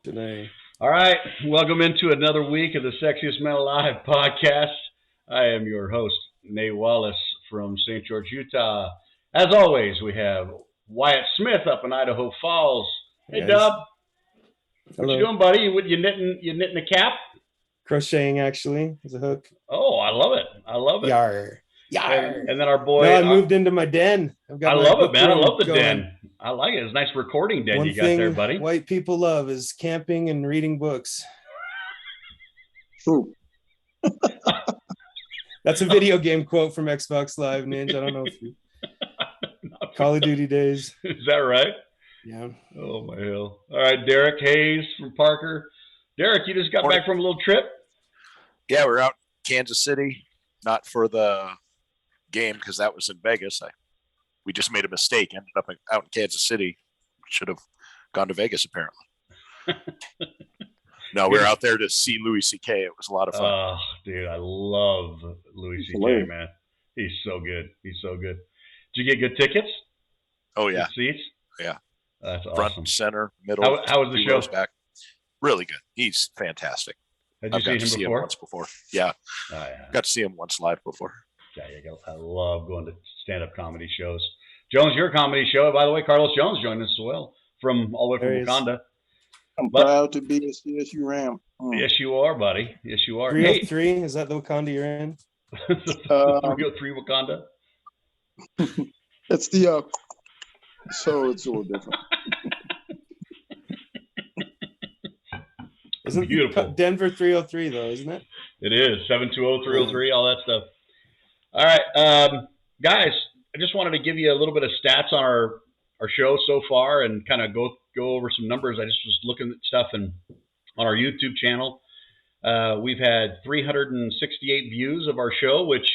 today. All right, welcome into another week of the Sexiest Men Alive podcast. I am your host, Nate Wallace from St. George, Utah. As always, we have Wyatt Smith up in Idaho Falls. Hey, Yes. Dub. What Hello. you doing, buddy? You knitting a cap? Crocheting, actually, is a hook. Oh, I love it. I love it. Yar. And then our boy. No, I moved into my den. I love it, man. I love the den. I like it. It's a nice recording den you got there, buddy. White people love is camping and reading books. True. That's a video game quote from Xbox Live, Ninja. I don't know if you Call of Duty days. Is that right? Yeah. Oh my hell. All right, Derek Hayes from Parker. Derek, you just got back from a little trip? Yeah, we're out in Kansas City, not for the game because that was in Vegas. We just made a mistake, ended up out in Kansas City. Should have gone to Vegas, apparently. No, we were out there to see Louis C.K. It was a lot of fun. Oh, dude, I love Louis C.K., man. He's so good. He's so good. Did you get good tickets? Oh, yeah. Good seats? Yeah. That's Front, awesome. center, middle. How was the show? Back. Really good. He's fantastic. Had you seen him before? Once before. Yeah. Oh, yeah. Got to see him once live before. Yeah, I love going to stand-up comedy shows. Jones, your comedy show. By the way, Carlos Jones joined us as well from all the way from Wakanda. I'm proud to be a CSU Ram. Yes, you are, buddy. Yes, you are. 303, is that the Wakanda you're in? 303 Wakanda? It's the so it's a little different. Isn't beautiful. Denver 303 though, isn't it? It is 720-303, all that stuff. All right, guys, I just wanted to give you a little bit of stats on our show so far and kind of go over some numbers. I just was looking at stuff and on our YouTube channel. We've had 368 views of our show, which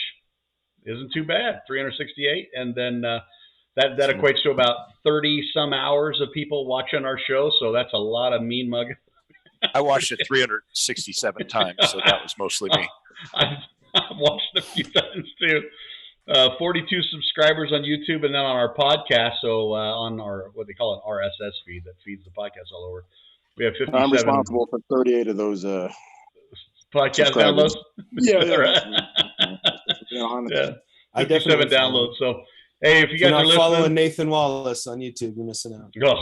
isn't too bad, 368. And then that equates to about 30 some hours of people watching our show. So that's a lot of mean mugging. I watched it 367 times, so that was mostly me. I've watched it a few times too. 42 subscribers on YouTube, and then on our podcast. So on our what they call an RSS feed that feeds the podcast all over. We have 57. I'm responsible for 38 of those podcast downloads. Yeah. Yeah. 57 downloads. So hey, if you guys are listening, following Nathan Wallace on YouTube, you're missing out. Oh, I'll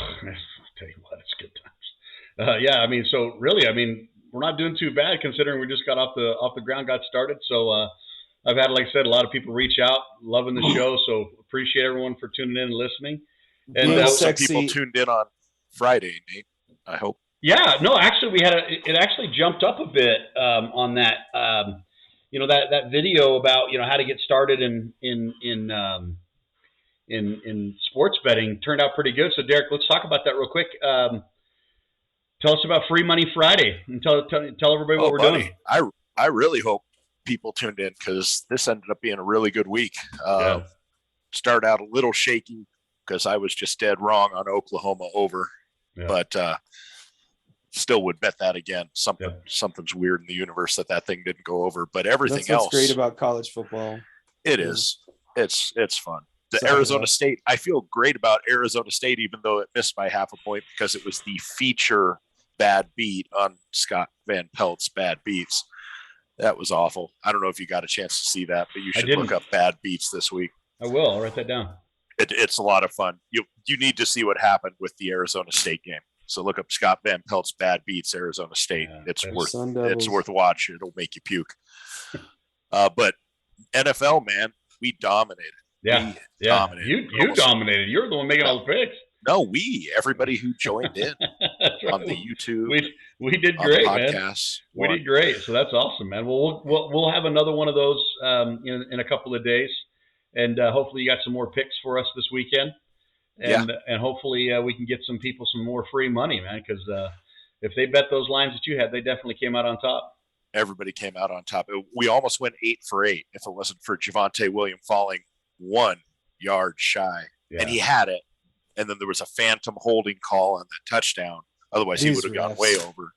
tell you what, it's good times. Yeah, I mean, so really, I mean, we're not doing too bad considering we just got off the ground, got started. So I've had, like I said, a lot of people reach out, loving the show. So appreciate everyone for tuning in and listening. And some people tuned in on Friday, Nate, I hope. Yeah, no, actually, it actually jumped up a bit on that. That video about how to get started in sports betting turned out pretty good. So Derek, let's talk about that real quick. Tell us about Free Money Friday and tell everybody what we're doing. I really hope people tuned in because this ended up being a really good week. Started out a little shaky because I was just dead wrong on Oklahoma over, but still would bet that again. Something's weird in the universe that thing didn't go over, but everything That's else. What's great about college football. It is. It's fun. Arizona State. I feel great about Arizona State, even though it missed by half a point because it was the feature bad beat on Scott Van Pelt's bad beats. That was awful. I don't know if you got a chance to see that, but you should look up bad beats this week. I will. I'll write that down. It's a lot of fun. You need to see what happened with the Arizona State game. So look up Scott Van Pelt's bad beats Arizona State. Yeah, it's worth watching. It'll make you puke. But NFL, man, we dominated. Yeah. Dominated. You dominated. You're the one making all the picks. No, everybody who joined in right. on the YouTube. We did great, man. We did great. So that's awesome, man. Well, we'll have another one of those in a couple of days, and hopefully you got some more picks for us this weekend, and hopefully we can get some people some more free money, man. Because if they bet those lines that you had, they definitely came out on top. Everybody came out on top. We almost went 8 for 8 if it wasn't for Javonte Williams falling 1 yard shy, and he had it. And then there was a phantom holding call on that touchdown. Otherwise, he would have gone way over.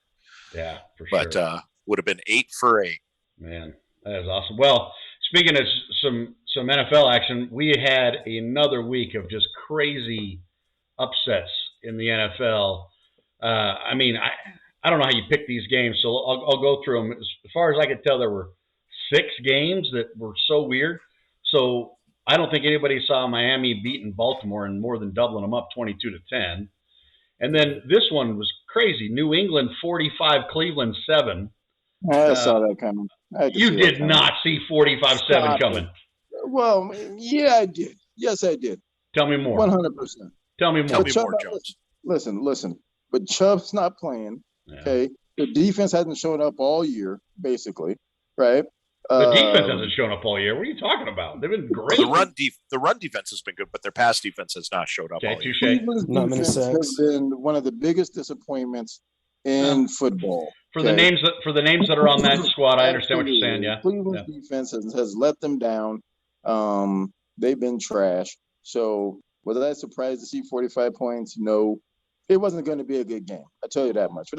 Yeah, for sure. But would have been 8 for 8. Man, that is awesome. Well, speaking of some NFL action, we had another week of just crazy upsets in the NFL. I mean, I don't know how you pick these games, so I'll go through them. As far as I could tell, there were 6 games that were so weird. So I don't think anybody saw Miami beating Baltimore and more than doubling them up 22-10. And then this one was crazy. New England 45, Cleveland 7. I saw that coming. You did not see 45-7 coming. Well, yeah, I did. Yes, I did. Tell me more. 100%. Tell me more. Tell me more, Jones. Listen. But Chubb's not playing. Yeah. Okay. The defense hasn't shown up all year, basically. Right? The defense hasn't shown up all year. What are you talking about? They've been great. The run defense has been good, but their pass defense has not showed up all year. Cleveland's defense has been one of the biggest disappointments in football. For the names that are on that squad, I understand what you're saying. Yeah, Cleveland's defense has let them down. They've been trash. So was I surprised to see 45 points? No, it wasn't going to be a good game. I tell you that much.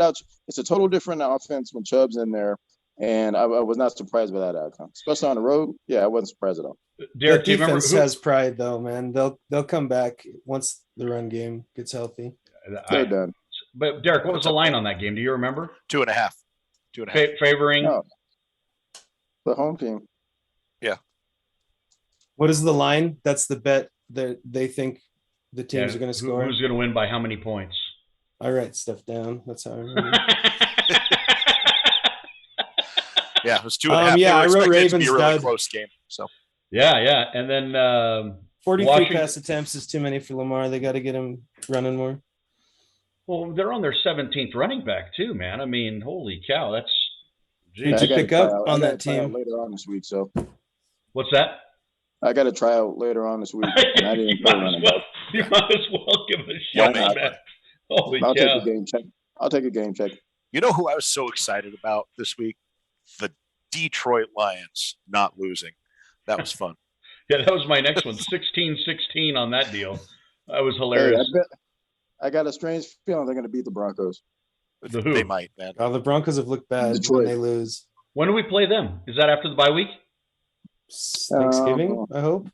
It's a total different offense when Chubb's in there, and I was not surprised by that outcome, especially on the road. Yeah, I wasn't surprised at all. Derek, the defense has pride, though, man. They'll come back once the run game gets healthy. They're done. But Derek, what was the line on that game? Do you remember? 2.5. 2.5. Favoring the home team. Yeah. What is the line? That's the bet that they think the teams are going to score. Who's going to win by how many points? I write stuff down. That's how I remember. Yeah, it was 2.5. Yeah, I wrote Ravens. To be a really close game. So. Yeah, and then 43 pass attempts is too many for Lamar. They got to get him running more. Well, they're on their 17th running back too, man. I mean, holy cow, that's. Did you pick up on that team later on this week? So. What's that? I got to try out later on this week. And I didn't play running back. You might as well give it a shot, man. Holy cow. Take a game check. I'll take a game check. You know who I was so excited about this week? The Detroit Lions not losing. That was fun. Yeah, that was my next one. 16-16 on that deal. That was hilarious. Hey, I got a strange feeling they're going to beat the Broncos. They might, man. The Broncos have looked bad when they lose. When do we play them? Is that after the bye week? Thanksgiving, I hope.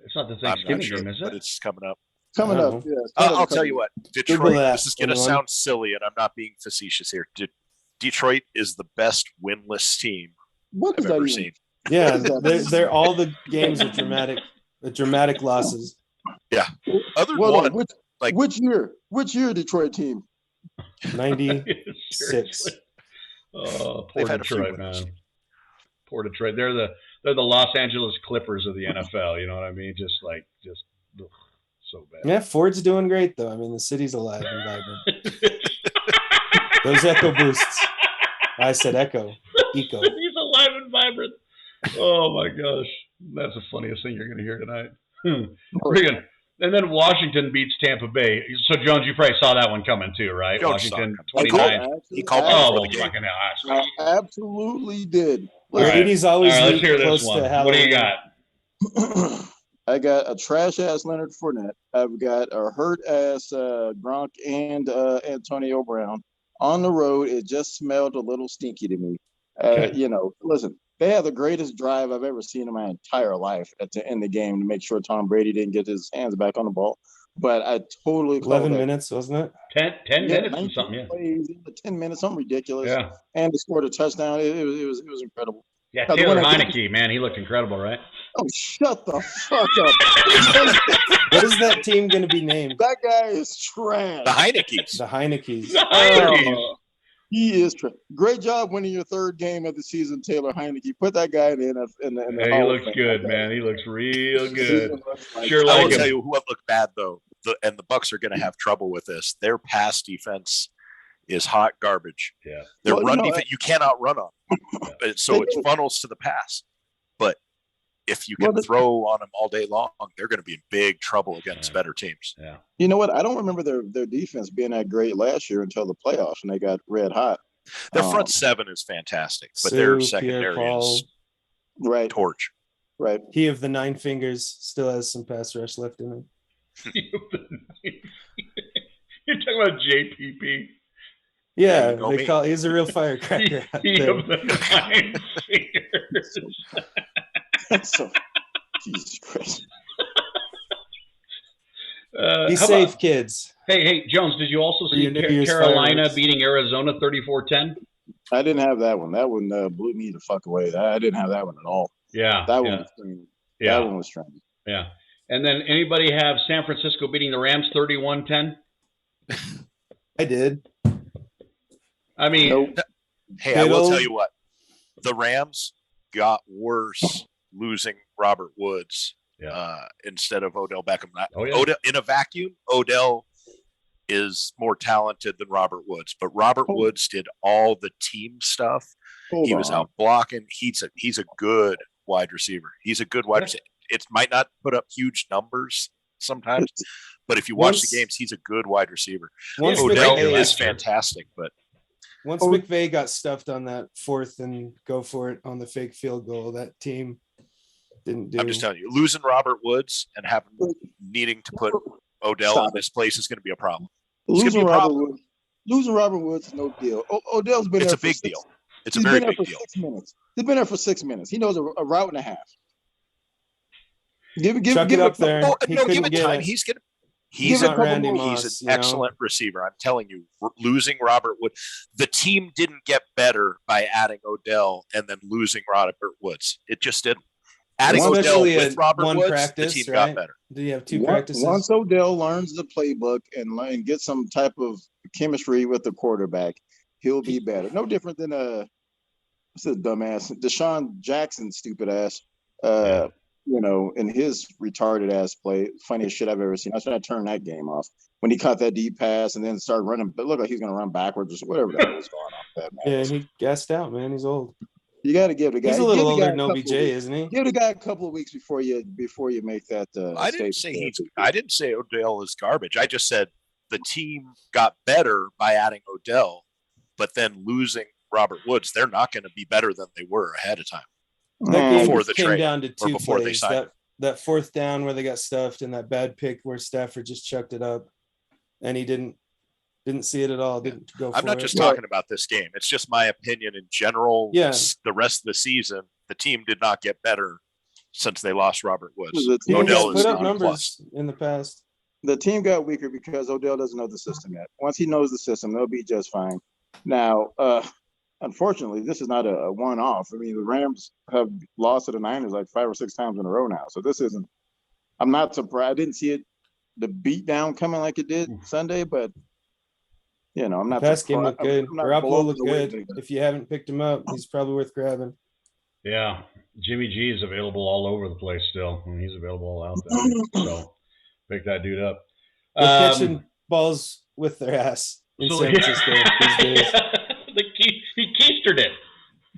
It's not the Thanksgiving game, is it? But it's coming up. Coming up, yeah. I'll tell you what. Detroit, this is going to sound silly, and I'm not being facetious here. Detroit is the best winless team I've ever seen. Yeah, they're all the games are dramatic losses. Yeah. Other than one, which year Detroit team? 96. Oh, poor Detroit, man. Poor Detroit. They're the Los Angeles Clippers of the NFL. You know what I mean? Just so bad. Yeah, Ford's doing great though. I mean, the city's alive and vibrant. Those echo boosts. I said echo. Eco. He's alive and vibrant. Oh my gosh, that's the funniest thing you're going to hear tonight. And then Washington beats Tampa Bay. So Jones, you probably saw that one coming too, right? Washington 29. He called oh, for the game. I absolutely did. Well, right. 80's always let's hear close this one. to Halloween. What do you got? I got a trash ass Leonard Fournette. I've got a hurt ass Gronk and Antonio Brown on the road. It just smelled a little stinky to me. Listen, they had the greatest drive I've ever seen in my entire life to end the game to make sure Tom Brady didn't get his hands back on the ball. But I totally 11 minutes, wasn't it? 10 minutes or something, yeah. Plays, 10 minutes, something ridiculous. Yeah. And they scored a touchdown. It was incredible. Yeah, Taylor Heineke, man, he looked incredible, right? Oh, shut the fuck up. What is that team going to be named? That guy is trash. The Heinekes. The Heinekes. He is trash. Great job winning your third game of the season, Taylor Heineke. Put that guy in the Hey, he looks good, man. He looks real good. Sure, I like will him. tell you who looked bad though, and the Bucs are going to have trouble with this. Their pass defense is hot garbage. Yeah, their run defense you cannot run on, so it funnels to the pass. But if you can throw on them all day long, they're going to be in big trouble against better teams. Yeah. You know what? I don't remember their defense being that great last year until the playoffs, and they got red hot. Their front seven is fantastic, but their secondary is torch. Right. He of the 9 fingers still has some pass rush left in him. You're talking about JPP. Yeah, he's a real firecracker. He of the 9 fingers. So, Jesus Christ. Be safe, kids. Hey, Jones, did you also For see your New Year's Carolina fireworks. beating Arizona 34-10? I didn't have that one. That one blew me the fuck away. I didn't have that one at all. Yeah. That one was strange. Yeah. That one was strange. Yeah. And then anybody have San Francisco beating the Rams 31-10? I did. I mean, Nope. Hey, I will tell you what. The Rams got worse losing Robert Woods instead of Odell Beckham. Oh, yeah. Odell, in a vacuum, Odell is more talented than Robert Woods, but Robert Woods did all the team stuff. He was out blocking. He's a good wide receiver. He's a good wide receiver. It might not put up huge numbers sometimes, but if you watch the games, he's a good wide receiver. Odell is fantastic, but once McVay got stuffed on that 4th and go for it on the fake field goal, that team didn't do. I'm just telling you, losing Robert Woods and needing to put Odell in this place is going to be a problem. Losing Robert Woods is no deal. Odell's been there. It's a big deal. It's a very big deal. 6 minutes. He's been there for 6 minutes. He knows a route and a half. Give it up there. Give it time. He's an excellent receiver. I'm telling you, losing Robert Woods, the team didn't get better by adding Odell and then losing Robert Woods. It just didn't. Adding Odell with Robert Woods, the team got better. Do you have 2 practices? Once Odell learns the playbook and gets some type of chemistry with the quarterback, he'll be better. No different than what's this dumbass Deshaun Jackson, stupid ass. In his retarded ass play, funniest shit I've ever seen. I was trying to turn that game off when he caught that deep pass and then started running, but looked like he's going to run backwards or whatever that was going on. Yeah, he gassed out, man. He's old. You got to give the guy. He's a little older than OBJ, isn't he? Give the guy a couple of weeks before you make that. I didn't say Odell is garbage. I just said the team got better by adding Odell, but then losing Robert Woods, they're not going to be better than they were ahead of time. That game before the came trade down to 2 before plays. they signed. That 4th down where they got stuffed and that bad pick where Stafford just chucked it up and he didn't see it at all. Didn't go for it. I'm not just talking about this game. It's just my opinion in general. Yeah. The rest of the season, the team did not get better since they lost Robert Woods. Odell has put up numbers in the past. The team got weaker because Odell doesn't know the system yet. Once he knows the system, they'll be just fine. Now, unfortunately, this is not a one-off. I mean, the Rams have lost to the Niners like 5 or 6 times in a row now. So this isn't – I'm not surprised. I didn't see the beat down coming like it did Sunday, but, I'm not – Pass game looked good. Garoppolo looked good. If you haven't picked him up, he's probably worth grabbing. Yeah. Jimmy G is available all over the place still. I mean, he's available all out there. So pick that dude up. They're catching balls with their ass in San Francisco these days. He keistered it.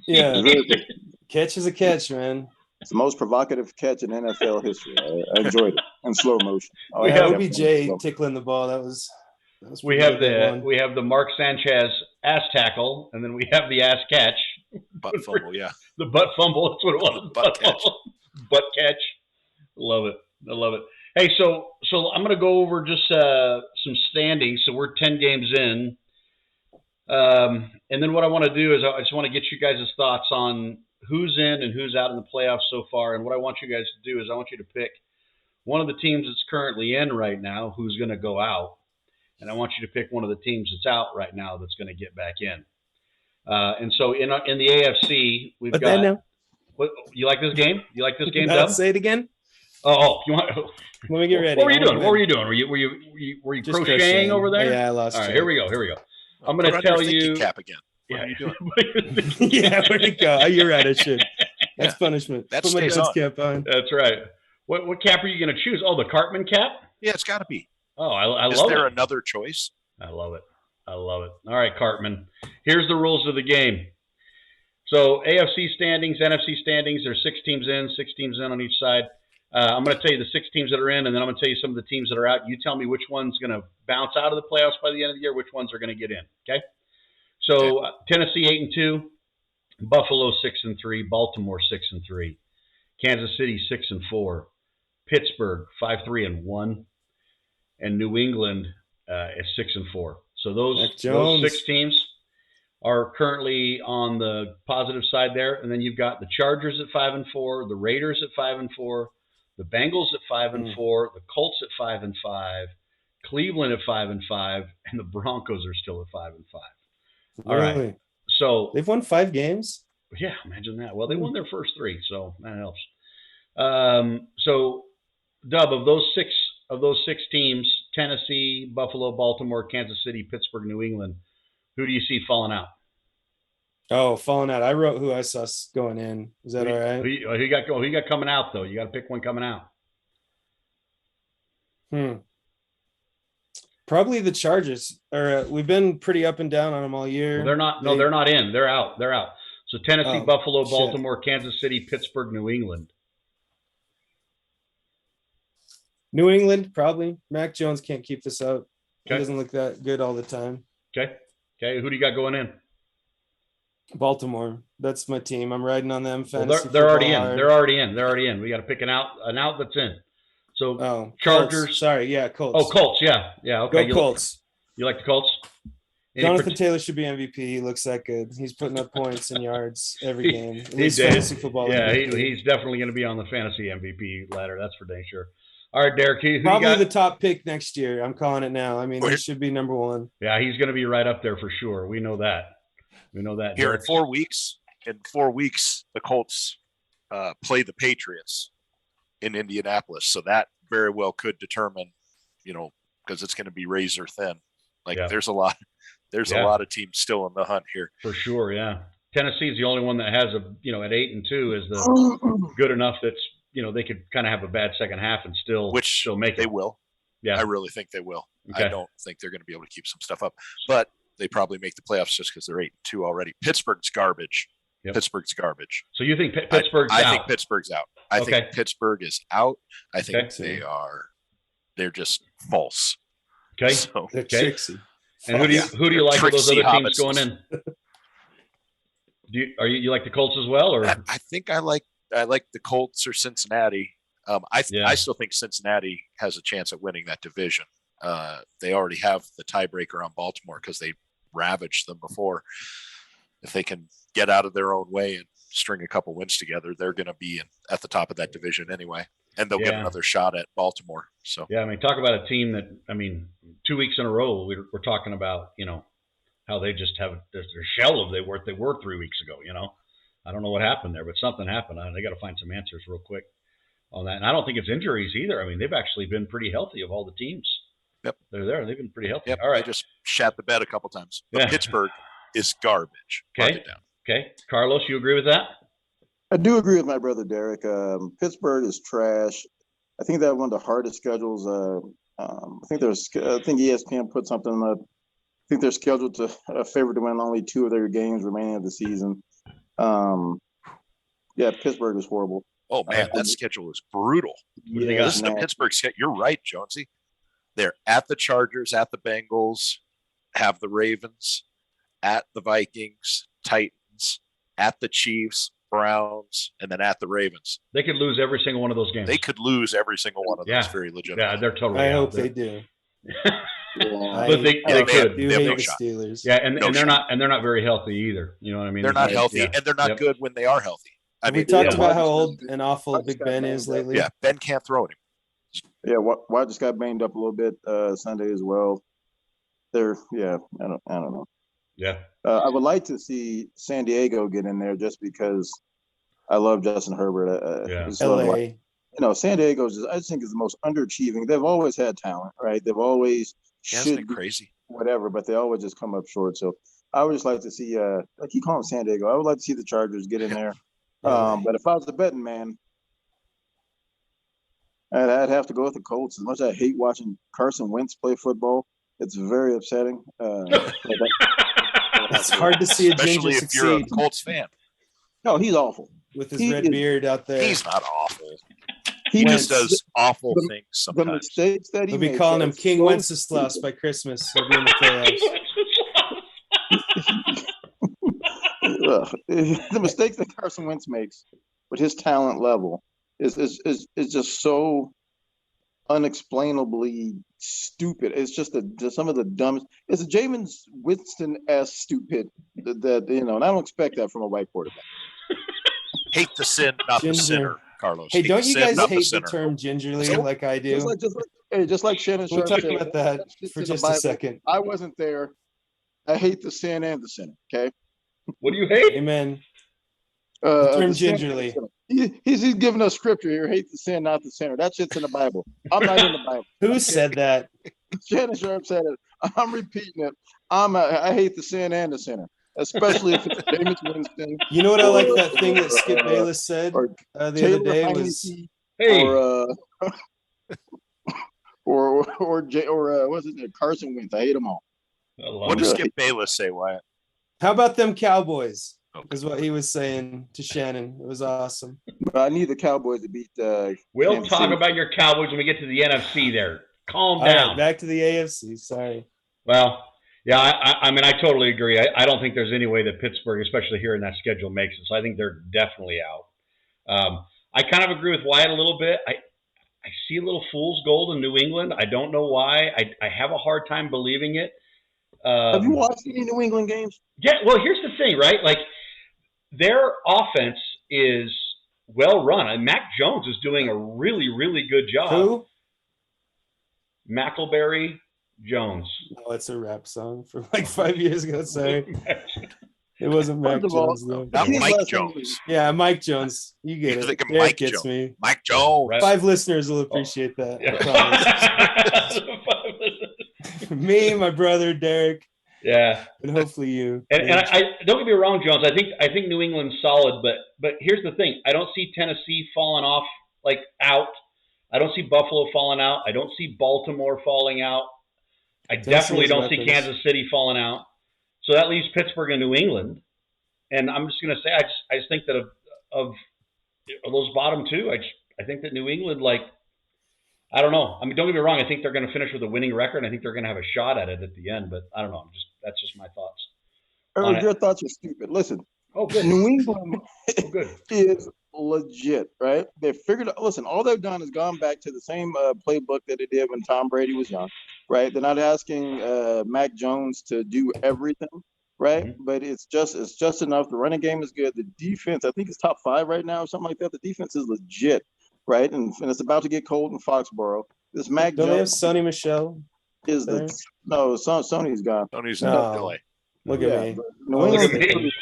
Yeah. Catch is a catch, man. It's the most provocative catch in NFL history. I enjoyed it in slow motion. We have OBJ tickling the ball. That was we have the Mark Sanchez ass tackle, and then we have the ass catch. Butt fumble, yeah. The butt fumble. That's what it was. Butt catch. Butt catch. Love it. I love it. Hey, so I'm going to go over just some standings. So we're 10 games in. And then what I want to do is I just want to get you guys' thoughts on who's in and who's out in the playoffs so far. And what I want you guys to do is I want you to pick one of the teams that's currently in right now who's going to go out. And I want you to pick one of the teams that's out right now that's going to get back in. And so in the AFC, we've got. Now? What, you like this game? You like this game, Dub? Say it again. Oh, you want? Let me get ready. What were you doing? What were you doing? Were you crocheting over there? Yeah, I lost. All right, here we go. I'm going to tell you. Cap again. What are you doing? Yeah, where'd it go? You're right. I should. That's punishment. That Put my stays dunce on. Cap on. That's right. What cap are you going to choose? Oh, the Cartman cap? Yeah, it's got to be. Oh, I love it. Is there another choice? I love it. All right, Cartman. Here's the rules of the game. So AFC standings, NFC standings, there's 6 teams in on each side. I'm going to tell you the 6 teams that are in, and then I'm going to tell you some of the teams that are out. You tell me which one's going to bounce out of the playoffs by the end of the year, which ones are going to get in, okay? So Tennessee 8-2, Buffalo 6-3, Baltimore 6-3, Kansas City 6-4, Pittsburgh 5-3-1, and New England is 6-4. So those 6 teams are currently on the positive side there, and then you've got the Chargers at 5-4, the Raiders at 5-4, the Bengals at 5-4, the Colts at 5-5, Cleveland at 5-5, and the Broncos are still at 5-5. All Really? right. So they've won 5 games. Yeah, imagine that. Well, they won their first 3, so that helps. So, Dub, of those six teams, Tennessee, Buffalo, Baltimore, Kansas City, Pittsburgh, New England, who do you see falling out? Oh, falling out. I wrote who I saw going in. Is that all right? Who you got coming out, though? You got to pick one coming out. Probably the Chargers. We've been pretty up and down on them all year. Well, they're not. No, they're not in. They're out. They're out. So Tennessee, Buffalo, Baltimore, Kansas City, Pittsburgh, New England. New England, probably. Mac Jones can't keep this up. Okay. He doesn't look that good all the time. Okay. Who do you got going in? Baltimore. That's my team. I'm riding on them. Well, they're already in. They're already in. We got to pick an out that's in. So Chargers. Colts. Sorry, yeah, Colts. Oh, Colts. Yeah. Okay. Go Colts. You like the Colts? Jonathan Taylor should be MVP. He looks that good. He's putting up points and yards every game. At least fantasy football. Yeah, he's definitely going to be on the fantasy MVP ladder. That's for dang sure. All right, Derek. Probably the top pick next year. I'm calling it now. I mean, he should be number 1. Yeah, he's going to be right up there for sure. We know that. Here in 4 weeks, the Colts play the Patriots in Indianapolis. So that very well could determine, because it's going to be razor thin. There's a lot of teams still in the hunt here. For sure, yeah. Tennessee is the only one that has at 8-2 is the good enough that's they could kind of have a bad second half and still make it. They will. Yeah, I really think they will. Okay. I don't think they're going to be able to keep some stuff up, but they probably make the playoffs just because they're 8-2 already. Pittsburgh's garbage. Yep. Pittsburgh's garbage. So you think Pittsburgh's out? I think Pittsburgh's out. I think Pittsburgh is out. I think they're just false. Okay. So, they're tricksy. And who do you like of those other teams going in? You like the Colts as well, or I think I like the Colts or Cincinnati. I still think Cincinnati has a chance at winning that division. They already have the tiebreaker on Baltimore because they ravaged them before. If they can get out of their own way and string a couple wins together, they're going to be at the top of that division anyway, and they'll get another shot at Baltimore. So talk about a team that 2 weeks in a row we're talking about how they just have their shell of they were 3 weeks ago. I don't know what happened there, but something happened. They got to find some answers real quick on that. And I don't think it's injuries either. They've actually been pretty healthy of all the teams. Yep. They're there. They've been pretty healthy. Yep. All right. I just shat the bed a couple times. But Pittsburgh is garbage. Okay. Okay. Carlos, you agree with that? I do agree with my brother Derek. Pittsburgh is trash. I think they have one of the hardest schedules. I think ESPN put something up. I think they're scheduled to favor to win only 2 of their games remaining of the season. Pittsburgh is horrible. Oh man, that schedule is brutal. This is the Pittsburgh schedule. You're right, Jonesy. They're at the Chargers, at the Bengals, have the Ravens, at the Vikings, Titans, at the Chiefs, Browns, and then at the Ravens. They could lose every single one of those games. They could lose every single one of those. Very legitimate. Yeah, they're totally. I hope they do. But they could. They have no shot. Steelers. Yeah, and they're not very healthy either. You know what I mean? They're not healthy, and they're not good when they are healthy. We talked about how old and awful Big Ben is lately. Yeah, Ben can't throw at him. Yeah, Watt just got banged up a little bit Sunday as well. I don't know. Yeah. I would like to see San Diego get in there just because I love Justin Herbert. LA. San Diego I just think is the most underachieving. They've always had talent, right? They've always should be crazy, whatever, but they always just come up short. So I would just like to see, like you call them San Diego. I would like to see the Chargers get in there. But if I was a betting man, I'd have to go with the Colts. As much as I hate watching Carson Wentz play football, it's very upsetting. It's hard to see a ginger succeed. Especially if you're a Colts fan. No, he's awful. With his red beard out there. He's not awful. He just does awful things sometimes. The mistakes that We'll be calling him King Wenceslas by Christmas. He'll be in the playoffs. The mistakes that Carson Wentz makes with his talent level is just so unexplainably stupid. It's just some of the dumbest. It's a Jameis Winston-esque stupid that and I don't expect that from a white quarterback. Hate the sin, not the sinner, Carlos. Hey, don't you guys hate the term gingerly like I do? Hey, just like Shannon We'll Sharp talk said, about that shit's for in the just a Bible. second. I wasn't there. I hate the sin and the sinner. Okay. What do you hate? Amen. The term The sin and the gingerly. sinner. He's giving us scripture here. Hate the sin, not the sinner. That shit's in the Bible. I'm not in the Bible. Who said that? Shannon Sharp said it. I'm repeating it. I hate the sin and the sinner, especially if it's Jameis Winston. You know what I like that thing that Skip Bayless said or the other Taylor day was Heineke, Hey, or what's his name? Carson Wentz. I hate them all. I love What it. does Skip Bayless say, Wyatt? how about them Cowboys? Okay. Is what he was saying to Shannon. It was awesome. But I need the Cowboys to beat. We'll Kansas talk City. about your Cowboys when we get to the NFC there. Calm All down. right, back to the AFC. Sorry. Well, yeah, I mean, I totally agree. I don't think there's any way that Pittsburgh, especially here in that schedule, makes it. So I think they're definitely out. I kind of agree with Wyatt a little bit. I see a little fool's gold in New England. I don't know why. I have a hard time believing it. Have you watched any New England games? Yeah, well, here's the thing, right? Like, their offense is well run. And Mac Jones is doing a really, really good job. Who? Mackleberry Jones. Oh, it's a rap song from like 5 years ago. Sorry. It wasn't Mac First of all, Jones, though. Not His Mike last name Jones. Yeah, Mike Jones. You get You're it. thinking Derek Mike gets Jones. me. Mike Jones. Right. 5 listeners will appreciate that. I promise. Yeah. Me, my brother, Derek, Yeah. and hopefully you. And I don't get me wrong, Jones. I think New England's solid, but here's the thing: I don't see Tennessee falling off like out. I don't see Buffalo falling out. I don't see Baltimore falling out. I definitely don't see Kansas City falling out. So that leaves Pittsburgh and New England. And I'm just going to say, I just think that of those bottom two, I think that New England, like, I don't know. I mean, don't get me wrong. I think they're going to finish with a winning record. And I think they're going to have a shot at it at the end. But I don't know. That's just my thoughts. Eric, your thoughts are stupid. Listen, Oh, good. New England Oh, good. is legit, right? They figured out, listen, all they've done is gone back to the same playbook that they did when Tom Brady was young, right? They're not asking Mac Jones to do everything, right? Mm-hmm. But it's just enough. The running game is good. The defense, I think, is top 5 right now or something like that. The defense is legit, right? And it's about to get cold in Foxborough. This Mac Don't they have Jones Sonny Michel? is there? Sony's gone. Tony's in No. Philly. Look at me. New Look at England's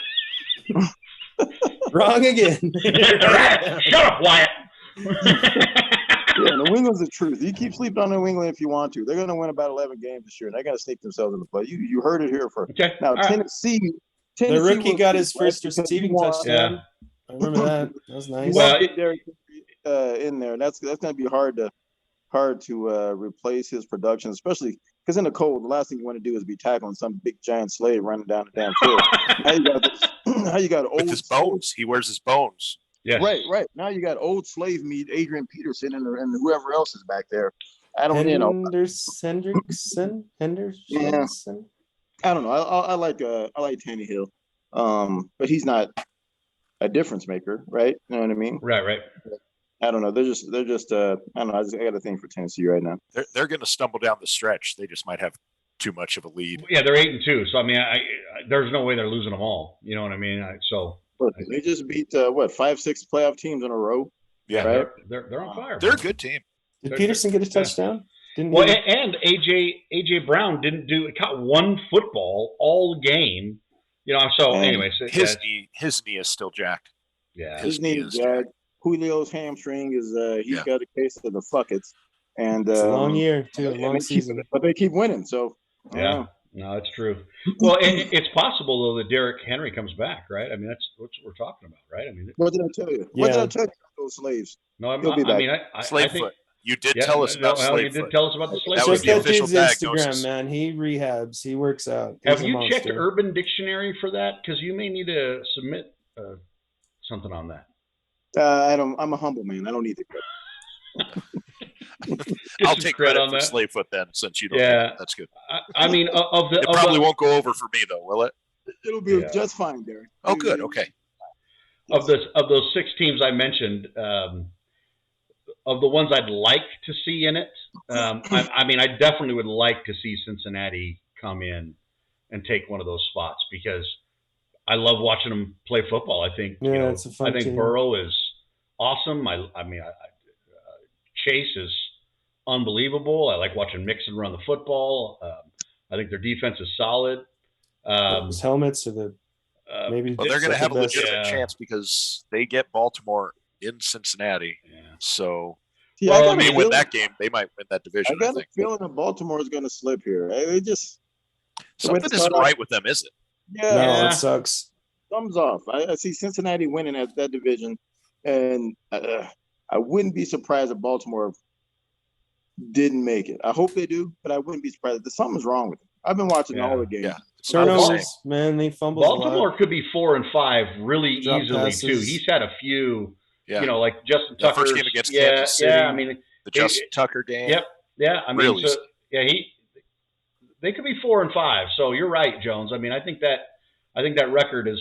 me. Wrong again. Shut up, Wyatt. Yeah, New England's the truth. You keep sleeping on New England if you want to. They're going to win about 11 games this year, and they're going to sneak themselves in the play. You heard it here first. Okay. Now, All right. Tennessee The rookie was got his right, first because receiving you want- touchdown. I remember that. That was You nice. Well, want to get Derrick Henry in there. That's going to be hard to replace his production, especially because in the cold, the last thing you want to do is be tackling some big giant slave running down the damn field. now you got old With his bones. He wears his bones. Yes. Right. Now you got old slave meat, Adrian Peterson, and whoever else is back there. I don't, Henderson. Yeah. I don't know. I like Tannehill, but he's not a difference maker, right? You know what I mean? Right. I don't know. They're just. I don't know. I got a thing for Tennessee right now. They're going to stumble down the stretch. They just might have too much of a lead. Yeah, they're 8-2. So I mean, there's no way they're losing them all. You know what I mean? They just beat 5-6 playoff teams in a row. Yeah, right. They're on fire. They're a good team. Did Peterson get a touchdown? Didn't Well, he? and AJ Brown caught one football all game. You know. So anyway, his knee is still jacked. Yeah, his knee is jacked. Julio's hamstring is he's got a case of the fuckets, and it's a long year too, a long season. But they keep winning, so yeah. No, that's true. Well, it's possible though that Derrick Henry comes back, right? I mean, that's what we're talking about, right? I mean, what did I tell you? Yeah. What did I tell you about those slaves? No, I back. mean, Slave I think, foot. You did tell us about slave foot. You did tell us about the slave That foot. was Check the that official dude's diagnosis. Instagram, man. He rehabs. He works out. Have He's a you monster. checked Urban Dictionary for that? Because you may need to submit something on that. I don't. I'm a humble man. I don't need the credit. I'll take credit for slave foot then, since you don't. Yeah, that's good. I mean, it probably won't go over for me though, will it? It'll be just fine, Derek. Oh, good. Okay. Of those 6 teams I mentioned, of the ones I'd like to see in it, I mean, I definitely would like to see Cincinnati come in and take one of those spots because I love watching them play football. I think it's a fun I think team. Burrow is awesome. I mean, Chase is unbelievable. I like watching Mixon run the football. I think their defense is solid. Those helmets are the maybe. Well, they're going to have a best. legitimate chance because they get Baltimore in Cincinnati. Yeah. So, well, if they win that game, they might win that division. I got a feeling that Baltimore is going to slip here. They just something isn't right with them, is it? Yeah, no, it sucks. Thumbs off. I see Cincinnati winning that division, and I wouldn't be surprised if Baltimore didn't make it. I hope they do, but I wouldn't be surprised. Something's wrong with them. I've been watching all the games. Yeah. Turnovers, man, they fumble. Baltimore could be 4-5 really Drop easily passes. too. He's had a few, Yeah. you know, like Justin The Tucker. first game against Kansas City. Yeah, I mean, the Justin Tucker game. Yep. Yeah, I mean, Really? so, yeah, they could be 4-5. So you're right, Jones. I mean, I think that record is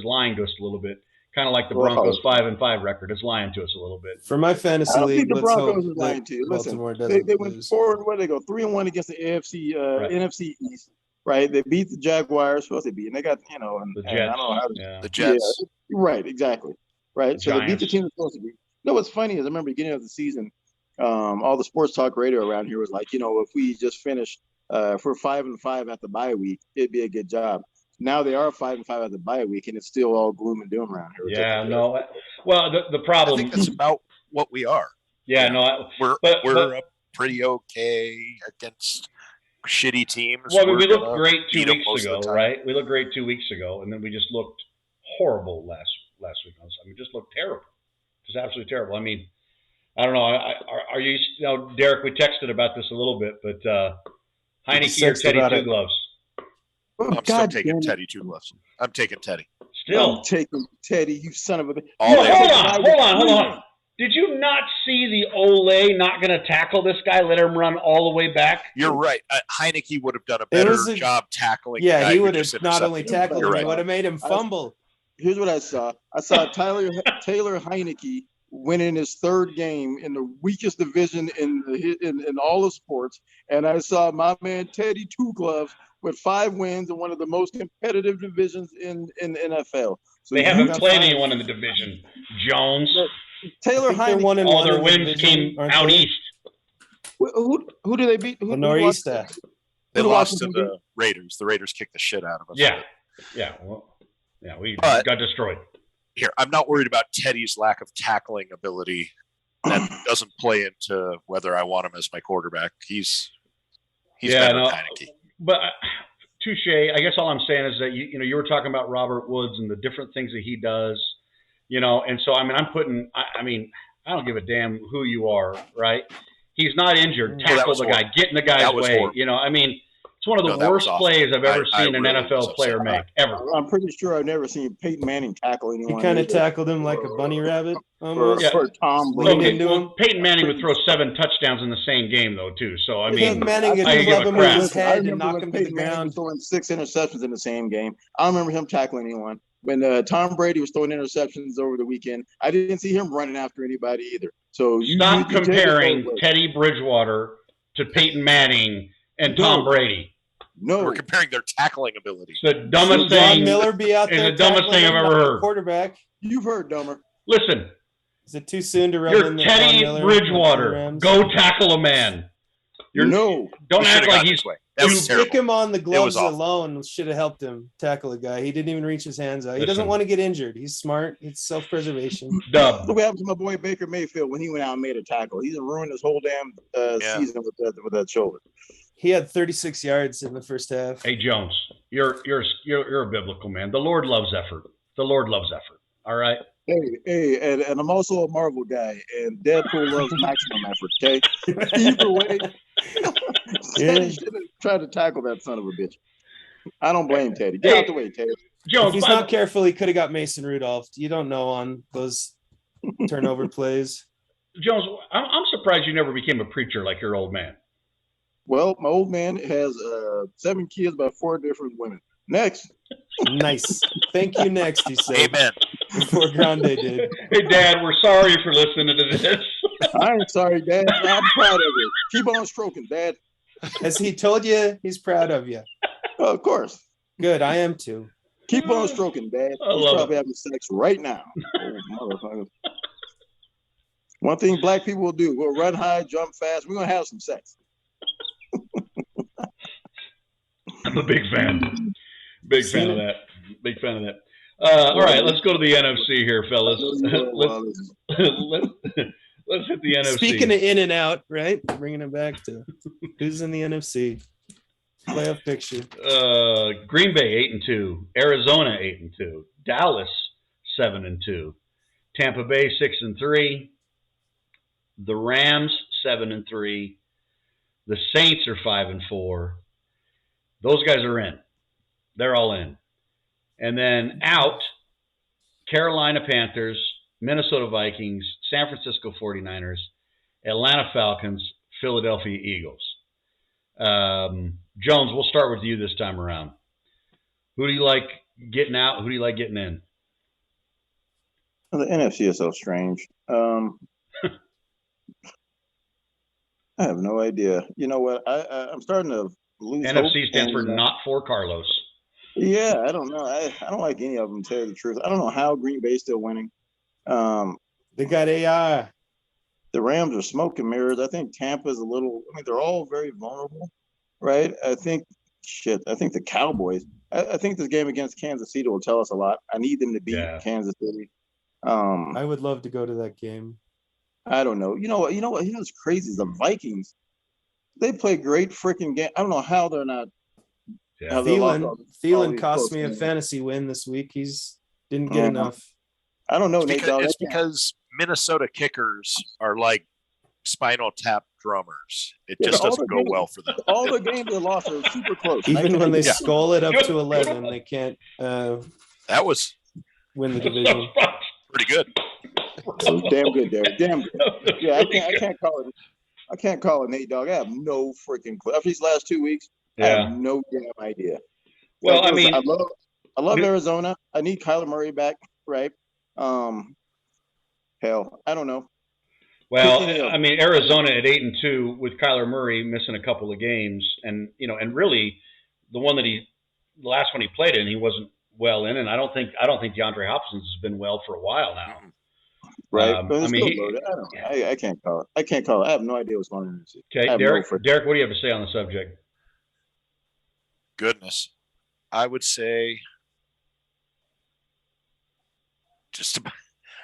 lying to us a little bit. Kind of like the Broncos 5-5 record. It's lying to us a little bit. For my fantasy I don't league, think the let's Broncos hope is lying to you. Listen, Baltimore doesn't they went lose. forward. Where they go 3-1 against the AFC, NFC East. Right, they beat the Jaguars. Who else they beat? And they got and The and Jets. I don't know how to, Yeah. The Jets. Yeah, right, exactly. Right. So they beat the Giants. team they're supposed to beat. No, what's funny is I remember beginning of the season, all the sports talk radio around here was like, if we just finished if we're 5-5 at the bye week, it'd be a good job. Now they are 5-5 at the bye week, and it's still all gloom and doom around here. Yeah, no. Well, the problem. I think that's about what we are. Yeah, no. We're pretty okay against shitty teams. Well, we looked great 2 beat 'em weeks most of ago, the time. right? We looked great 2 weeks ago, and then we just looked horrible last week. I mean, just looked terrible, just absolutely terrible. I mean, I don't know. Are you? Derek, we texted about this a little bit, but Heineke or Teddy Two Gloves? Oh, I'm still taking Teddy Two Gloves. I'm taking Teddy. Still I'm taking Teddy, you son of a bitch. Hold on. Did you not see the Ole not going to tackle this guy? Let him run all the way back? You're right. Heineke would have done a better job tackling. Yeah, he would have not only tackled him, he would have made him fumble. Here's what I saw. I saw Taylor Heineke winning his third game in the weakest division in all of sports, and I saw my man Teddy Two Gloves with 5 wins in one of the most competitive divisions in the NFL. So they haven't played anyone in the division. Jones. Taylor Heineke. All their wins came out east. Who do they beat? Northeast. They lost to the Raiders. The Raiders kicked the shit out of us. Yeah. Well, we got destroyed. Here, I'm not worried about Teddy's lack of tackling ability. That doesn't play into whether I want him as my quarterback. He's better than Heineke. But touche. I guess all I'm saying is that you were talking about Robert Woods and the different things that he does. And so, I mean, I don't give a damn who you are, right? He's not injured. Tackle the guy. Get in the guy's way. Horrible. I mean, it's one of the worst plays I've ever seen an NFL player make, ever. I'm pretty sure I've never seen Peyton Manning tackle anyone. He kind of tackled him like a bunny rabbit almost. For Tom Brady. Peyton Manning would throw 7 touchdowns in the same game, though, too. So, I mean, Peyton Manning could club him with his head and knock him to the ground. Throwing 6 interceptions in the same game. I don't remember him tackling anyone. When Tom Brady was throwing interceptions over the weekend, I didn't see him running after anybody either. So stop comparing Teddy Bridgewater to Peyton Manning and Tom Brady. No, we're comparing their tackling ability. It's the dumbest thing. Miller be out there. It's the dumbest thing I've ever heard. Quarterback. You've heard dumber. Listen. Is it too soon to rub You're in the Teddy Bridgewater. Go tackle a man. Don't act like he's. Pick him on the gloves alone should have helped him tackle a guy. He didn't even reach his hands out. He doesn't want to get injured. He's smart. It's self-preservation. That's what happened to my boy Baker Mayfield when he went out and made a tackle. He's ruined his whole damn season with that shoulder. He had 36 yards in the first half. Hey Jones, you're a biblical man. The Lord loves effort. The Lord loves effort. All right. Hey, and I'm also a Marvel guy, and Deadpool loves maximum effort. Okay, either way, Teddy should have tried to tackle that son of a bitch. I don't blame Teddy. Get out the way, Teddy. Jones, if he's not careful, he could have got Mason Rudolph. You don't know on those turnover plays. Jones, I'm surprised you never became a preacher like your old man. Well, my old man has 7 kids by 4 different women. Next. Nice. Thank you. Next, he said. Amen. Before Grande did. Hey, Dad, we're sorry for listening to this. I ain't sorry, Dad. I'm proud of you. Keep on stroking, Dad. Has he told you he's proud of you? Oh, of course. Good. I am too. Keep on stroking, Dad. He's probably having sex right now. Oh, motherfucker. One thing black people will do: we'll run high, jump fast. We're gonna have some sex. I'm a big fan. Big fan of that. Big fan of that. All right, let's go to the NFC here, fellas. Let's hit the NFC. Speaking of in and out, right? Bringing it back to who's in the NFC playoff picture. Green Bay 8-2, Arizona 8-2, Dallas 7-2, Tampa Bay 6-3, the Rams 7-3, the Saints are 5-4. Those guys are in. They're all in. And then out, Carolina Panthers, Minnesota Vikings, San Francisco 49ers, Atlanta Falcons, Philadelphia Eagles. Jones, we'll start with you this time around. Who do you like getting out? Who do you like getting in? The NFC is so strange. I have no idea. You know what? I'm starting to lose NFC hope stands for not for Carlos. Yeah, I don't know. I don't like any of them, to tell you the truth. I don't know how Green Bay's still winning. They got AI. The Rams are smoke and mirrors. I think Tampa's a little. I mean, they're all very vulnerable, right? I think the Cowboys. I think this game against Kansas City will tell us a lot. I need them to beat Kansas City. I would love to go to that game. I don't know. You know what? What's crazy is the Vikings. They play great freaking game. I don't know how they're not. Yeah. Thielen cost me a fantasy win this week. Didn't get enough. I don't know. It's because Minnesota kickers are like spinal tap drummers. It just doesn't go well for them. All the games they lost are super close. Even when they skull it up to 11, they can't that was win the division. Pretty good. Damn good, Derek. Damn good. Yeah, I can't call it. I can't call it Nate Dogg. I have no freaking clue. After these last 2 weeks, I have no damn idea. Well, I mean, I love Arizona. I need Kyler Murray back, right? Hell, I don't know. Well, I mean, Arizona at 8-2 with Kyler Murray missing a couple of games, and really the last one he played in, he wasn't well in, and I don't think DeAndre Hopkins has been well for a while now. Right. I can't call it. I have no idea what's going on. Okay, Derek, what do you have to say on the subject? Goodness. I would say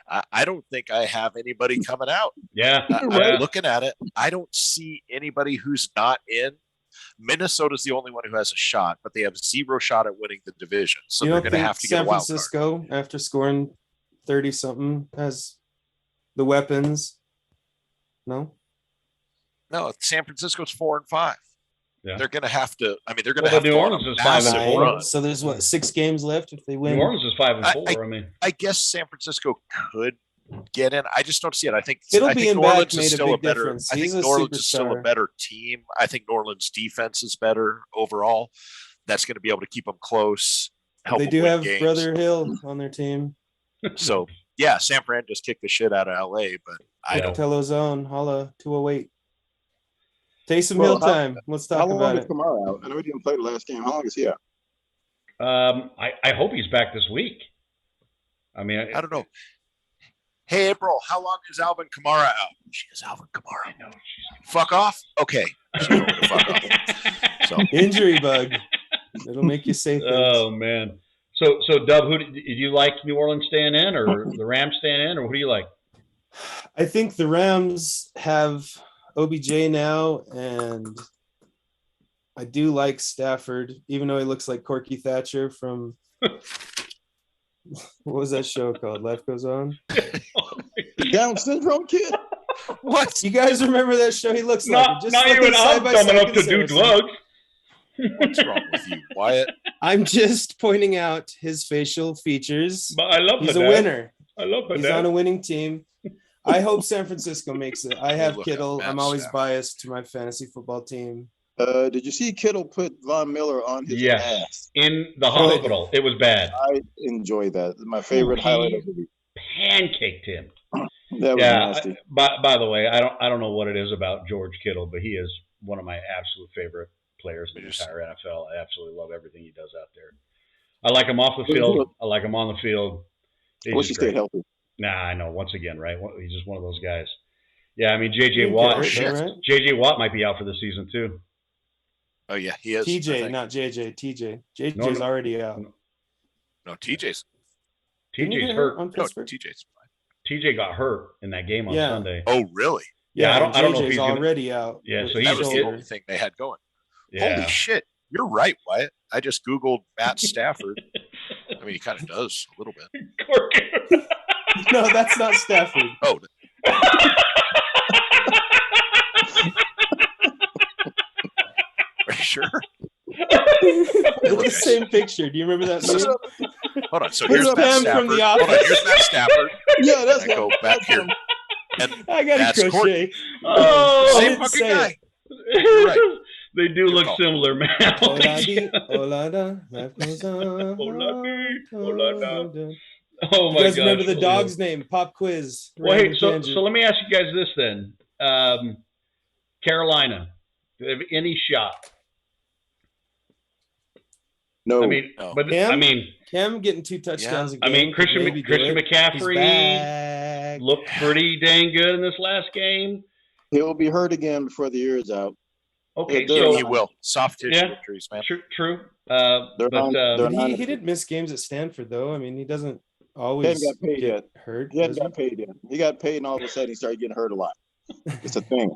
I don't think I have anybody coming out. Yeah. I'm looking at it. I don't see anybody who's not in. Minnesota's the only one who has a shot, but they have 0 shot at winning the division. So they're going to have to get a wild card. San Francisco, after scoring 30-something, has the weapons? No, San Francisco's 4-5. Yeah. They're going to have to. I mean, they're going to have New to. Orleans is 5-4. So there's 6 games left if they win. New Orleans is 5-4. I guess San Francisco could get in. I just don't see it. I think New Orleans is still a better. Difference. I think New Orleans is still a better team. I think New Orleans' defense is better overall. That's going to be able to keep them close. They do have games. Brother Hill on their team. So yeah, San Fran just kicked the shit out of LA, but I don't. Telozone, holla 208. Taysom Hill time. Let's talk about it. Kamara out? I know he didn't play the last game. How long is he out? I hope he's back this week. I mean, I don't know. Hey, April, how long is Alvin Kamara out? She is Alvin Kamara. I know. Fuck off? Okay. Fuck off. So. Injury bug. It'll make you say things. Oh, man. So Dub, who do you like? New Orleans staying in, or the Rams staying in, or who do you like? I think the Rams have OBJ now, and I do like Stafford, even though he looks like Corky Thatcher from what was that show called? Life Goes On. Down syndrome kid. What? You guys remember that show? He looks like just not even I'm dumb enough to do drugs. What's wrong with you, Wyatt? I'm just pointing out his facial features. But I love He's a winner. I love He's on a winning team. I hope San Francisco makes it. I have Kittle. I'm always biased to my fantasy football team. Did you see Kittle put Von Miller on his ass? In the hospital? It was bad. I enjoy that. My favorite highlight of the week. Pancaked him. That was nasty. By the way, I don't know what it is about George Kittle, but he is one of my absolute favorite players in the entire NFL. I absolutely love everything he does out there. I like him off the field. I like him on the field. Wish he stayed healthy. Nah, I know. Once again, right? He's just one of those guys. Yeah, I mean He J.J. didn't get Watt. hurt, shit. though, right? J.J. Watt might be out for the season too. Oh yeah, he is. I TJ, think. not JJ. TJ. JJ's No. already out. No, TJ's. Didn't he TJ's get hurt. on No, Pittsburgh? TJ's fine. TJ got hurt in that game on Yeah. Sunday. Oh really? Yeah, I and don't know if JJ's he's gonna- already out. Yeah, with so his That was the shoulder. only thing they had going. Yeah. Holy shit! You're right, Wyatt. I just Googled Matt Stafford. I mean, he kind of does a little bit. No, that's not Stafford. Oh, are you sure? It's the same picture. Do you remember that meme? Hold on. So It's here's Matt Pam Stafford. from The Hold on. Office. Here's Matt Stafford. Yeah, that's And I go what- back that's here. what- And I got That's a crochet. Oh, I same didn't fucking say guy. it. You're right. They do look call. similar, man. Hola di, hola da, life goes on. Hola di, hola da. You Oh my guys gosh. remember the dog's name? Pop quiz. Well, hey, Random so tangent. let me ask you guys this then. Carolina, do they have any shot? No, I mean, No. but Cam? I mean, Cam getting 2 touchdowns a I game. mean, could Christian maybe do it. He's McCaffrey back. looked pretty dang good in this last game. he'll be hurt again before the year is out. Okay, Yeah, they're so he will. Soft tissue Yeah. injuries, man. true. They're But not- they're But not- he didn't miss games at Stanford, though. I mean, he doesn't He always hadn't got paid get yet. hurt. He hadn't does got paid yet. He got paid, and all of a sudden he started getting hurt a lot. It's a thing.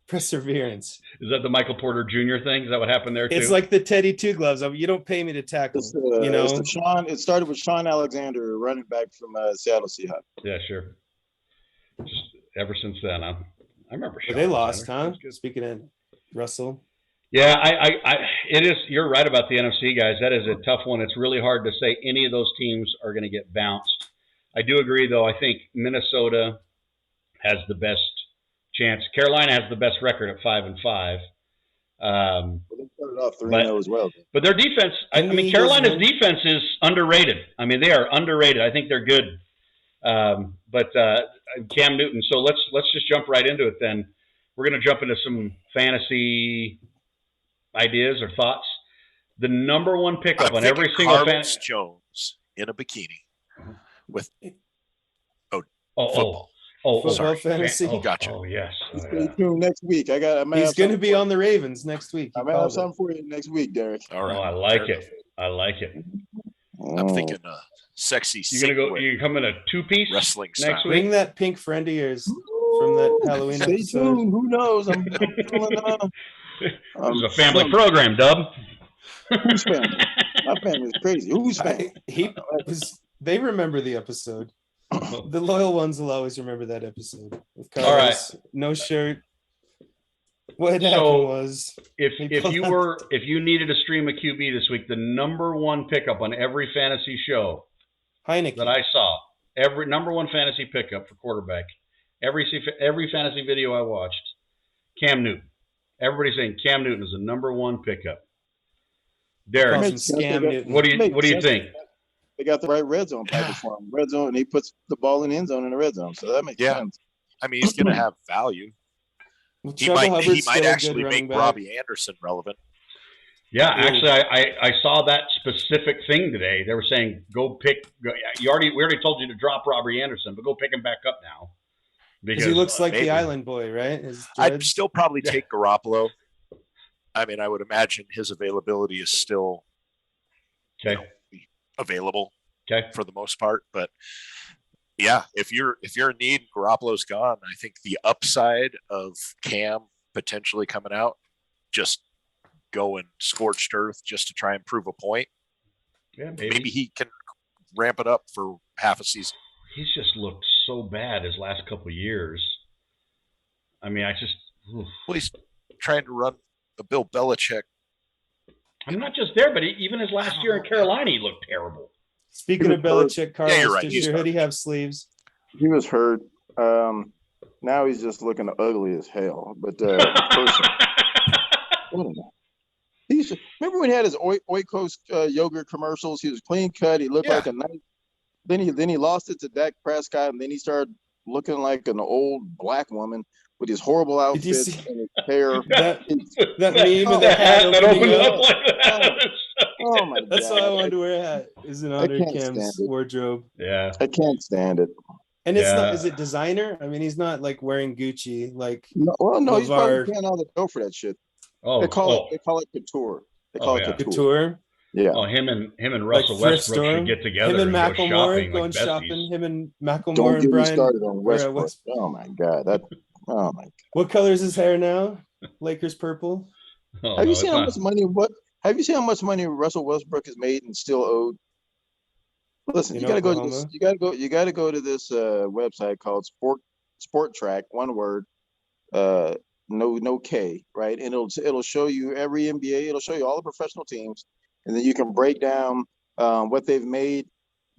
Perseverance. is that the Michael Porter Jr. thing? Is that what happened there too? It's like the Teddy Two Gloves. I mean, you don't pay me to tackle. It's, You know, it started with Sean Alexander, running back from Seattle Seahawks. Yeah, sure. Just ever since then, I remember. But Sean they lost, Alexander. huh? That's good. Speaking of Russell, Yeah, it is. You're right about the NFC guys. That is a tough one. It's really hard to say any of those teams are going to get bounced. I do agree, though. I think Minnesota has the best chance. Carolina has the best record at 5-5. They started off 3-0 as well. But their defense, I Didn't the mean, Eagles Carolina's win? defense is underrated. I mean, they are underrated. I think they're good. But Cam Newton. So let's just jump right into it then. We're going to jump into some fantasy ideas or thoughts. The number one pickup I'm on every thinking single Carlos fantasy. Jones in a bikini with Oh, football sorry. fantasy. Gotcha. Oh, yes. Oh, Stay yeah. tuned next week. I might He's have going to something be for on the Ravens next week. you. He I might have called it. something for you next week, Derek. All right. Oh, I like Fair it. I like it. enough. I'm thinking sexy. You're gonna go. singlet You come in a two-piece wrestling next style. week. Bring that pink friend of yours from that Halloween Stay episode. tuned. Who knows? I'm This is a family program, Dub. Whose family? My family's crazy. Whose family? They remember the episode. The loyal ones will always remember that episode. With All right. Carlos, no shirt. What happened So, was If you needed to stream a QB this week, the number one pickup on every fantasy show Heineken. that I saw, every number one fantasy pickup for quarterback, every fantasy video I watched, Cam Newton. Everybody's saying Cam Newton is the number one pickup. Derek, Makes sense. Scam Newton. what do you think? They got the right red zone package for him. Red zone, and he puts the ball in the end zone in the red zone. So that makes sense. I mean, he's going to have value. Well, He Chuba might Hubbard's still a good actually running make back. Robbie Anderson relevant. Yeah, actually, I saw that specific thing today. They were saying we already told you to drop Robbie Anderson, but go pick him back up now. Because he looks like maybe. the island boy, right? His I'd dreads. still probably take Garoppolo. I mean, I would imagine his availability is still okay. available Okay. for the most part. But yeah, if you're in need, Garoppolo's gone. I think the upside of Cam potentially coming out, just going scorched earth just to try and prove a point. Yeah, Maybe he can ramp it up for half a season. He's just looked so bad his last couple of years. I mean, Well, he's trying to run the Bill Belichick. I'm not just there, but even his last year in Carolina, he looked terrible. Speaking of Belichick, Carlos, you're right. does He's your hurt. hoodie have sleeves? He was hurt. Now he's just looking ugly as hell. But person, remember when he had his Oikos yogurt commercials? He was clean cut. He looked like a nice. Then he lost it to Dak Prescott, and then he started looking like an old black woman with his horrible Did you outfits see and his hair. that meme of the hat that opening opened up? up like that. Oh my That's god! why I wanted to wear a hat. Is it under can't Cam's stand it. wardrobe? Yeah. I can't stand it. And it's not, is it designer? I mean, he's not like wearing Gucci, like no, well, no, he's probably LeVar. paying all the dough for that shit. Oh, They call it couture. They call it couture. Couture. Yeah. Oh, him and Like Russell thrift Westbrook store. should get together Him and and go Macklemore shopping going like besties. shopping. Him and Macklemore Don't and get me Brian. started on Westbrook. Oh my God. Oh my God. What color is his hair now? Lakers purple. Oh, Have no, you seen it's how not. much money? Have you seen how much money Russell Westbrook has made and still owed? Listen, In you gotta go to Oklahoma? this. You gotta go to this website called Sport Track. One word. No K, right? And it'll show you every NBA. It'll show you all the professional teams, and then you can break down what they've made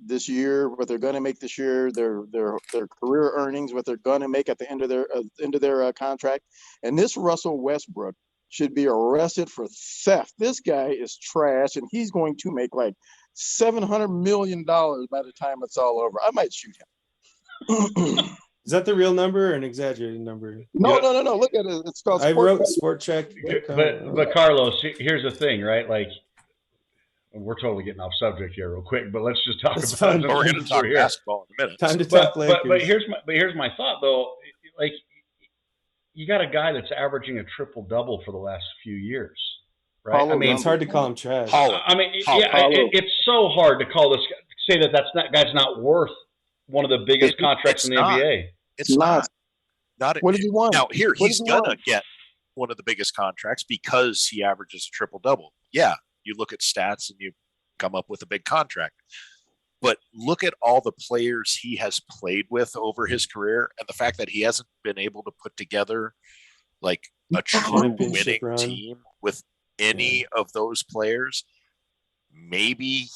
this year, what they're going to make this year, their career earnings, what they're going to make at the end of their contract. And this Russell Westbrook should be arrested for theft. This guy is trash, and he's going to make like $700 million by the time it's all over. I might shoot him. Is that the real number or an exaggerated number? No. Look at it. It's called. I wrote Sport Check. But Carlos, here's the thing, right? Like, we're totally getting off subject here real quick, but let's just talk It's about fun. it. We're going to talk basketball in a minute. Time to talk Lakers. But here's my thought though. Like, you got a guy that's averaging a triple double for the last few years, right? I mean, it's hard to call him trash. I mean, it's so hard to call this, say that guy's not worth one of the biggest contracts in the NBA. It's not. What does he want? Now, he's going to get one of the biggest contracts because he averages a triple-double. Yeah, you look at stats and you come up with a big contract. But look at all the players he has played with over his career and the fact that he hasn't been able to put together like a true winning team with any of those players. Maybe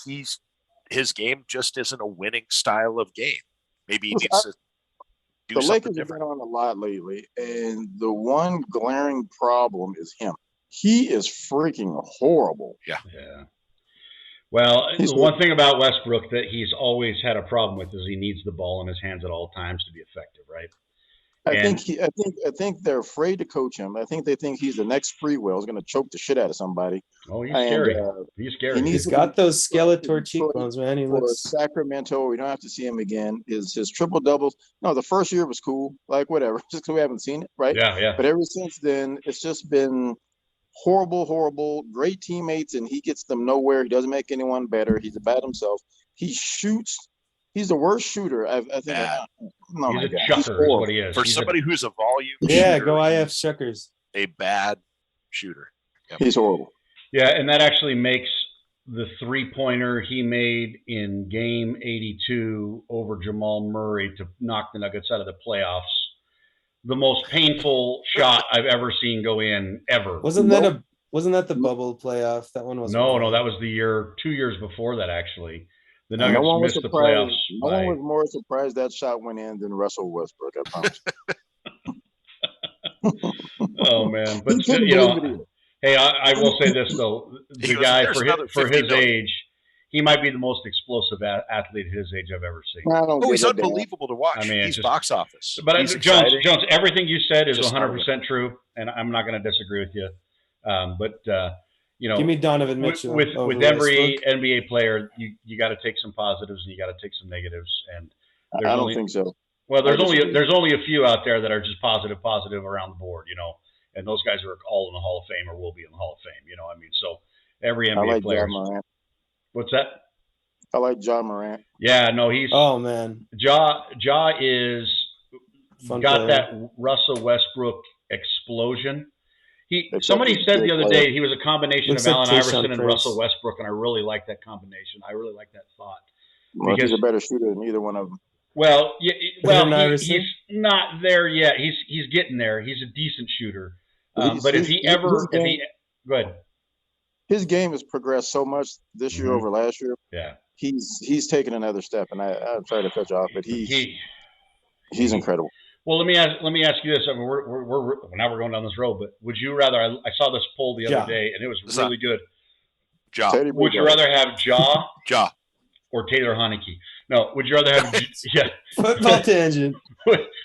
his game just isn't a winning style of game. Maybe he needs to do something Lakers different. have been on a lot lately, and the one glaring problem is him. He is freaking horrible. Yeah. Well, the one thing about Westbrook that he's always had a problem with is he needs the ball in his hands at all times to be effective, right? I think they're afraid to coach him. I think they think he's the next free will. He's going to choke the shit out of somebody. Oh, he's scary. He's scary. He's got those Skeletor cheekbones, man. He looks Sacramento. We don't have to see him again. His triple doubles. No, the first year was cool. Like whatever, just because we haven't seen it, right? Yeah. But ever since then, it's just been horrible. Great teammates, and he gets them nowhere. He doesn't make anyone better. He's bad himself. He shoots. He's the worst shooter I think. He's a chucker, is what he is. For somebody who's a volume shooter, shooter, go IF Shuckers. A bad shooter. Yep. He's horrible. Yeah, and that actually makes the three-pointer he made in Game 82 over Jamal Murray to knock the Nuggets out of the playoffs the most painful shot I've ever seen go in ever. Wasn't that the bubble playoff? That one was no, that was the 2 years before that actually. The Nuggets missed the playoffs. No one was more surprised that shot went in than Russell Westbrook, I promise. Oh man. But hey, I will say this though. The guy for his age, he might be the most explosive athlete his age I've ever seen. He's unbelievable to watch. I mean, he's box office. But Jones, everything you said is 100% true, and I'm not going to disagree with you. Give me Donovan Mitchell with every NBA player. You got to take some positives and you got to take some negatives. And I don't think so. Well, there's only a few out there that are just positive around the board, and those guys are all in the Hall of Fame or will be in the Hall of Fame. So every NBA player. What's that? I like Ja Morant. Yeah, no, he's. Oh man, Ja is got that Russell Westbrook explosion. Somebody said the other day he was a combination of Allen Iverson and Russell Westbrook, and I really like that combination. I really like that thought. Well, he's a better shooter than either one of them. Well, he's not there yet. He's getting there. He's a decent shooter. But if he go ahead. His game has progressed so much this year over last year. Yeah, he's taken another step, and I'm sorry to cut you off, but he's incredible. Well, let me ask you this. I mean, we're now we're going down this road, but would you rather? I saw this poll the other day, and it was really good. Ja. Would you rather have Ja, or Taylor Heineke? No. Would you rather have football tangent?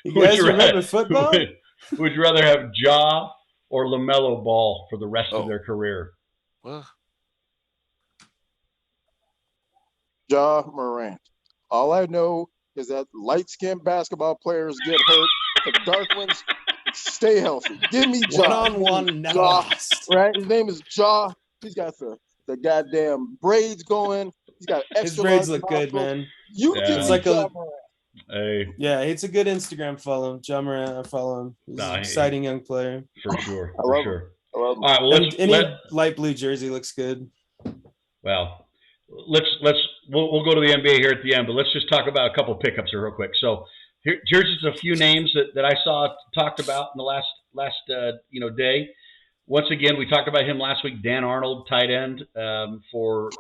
You guys remember football? Would you rather have Ja or LaMelo Ball for the rest of their career? Well, Ja Morant. All I know is that light-skinned basketball players get hurt. The dark ones stay healthy. Give me Ja. One-on-one never Ja, lost. right? His name is Ja. He's got the goddamn braids going. He's got extra His braids large look good, nostrils. man. You Yeah. give It's me like Ja a- Morant. Hey, Yeah, it's a good Instagram follow. Ja Morant, I follow him. He's an exciting young player. for sure. I For love sure. I love All right. Well, And any light blue jersey looks good. Well, we'll go to the NBA here at the end, but let's just talk about a couple pickups here real quick. So here's just a few names that I saw talked about in the last day. Once again, we talked about him last week. Dan Arnold, tight end for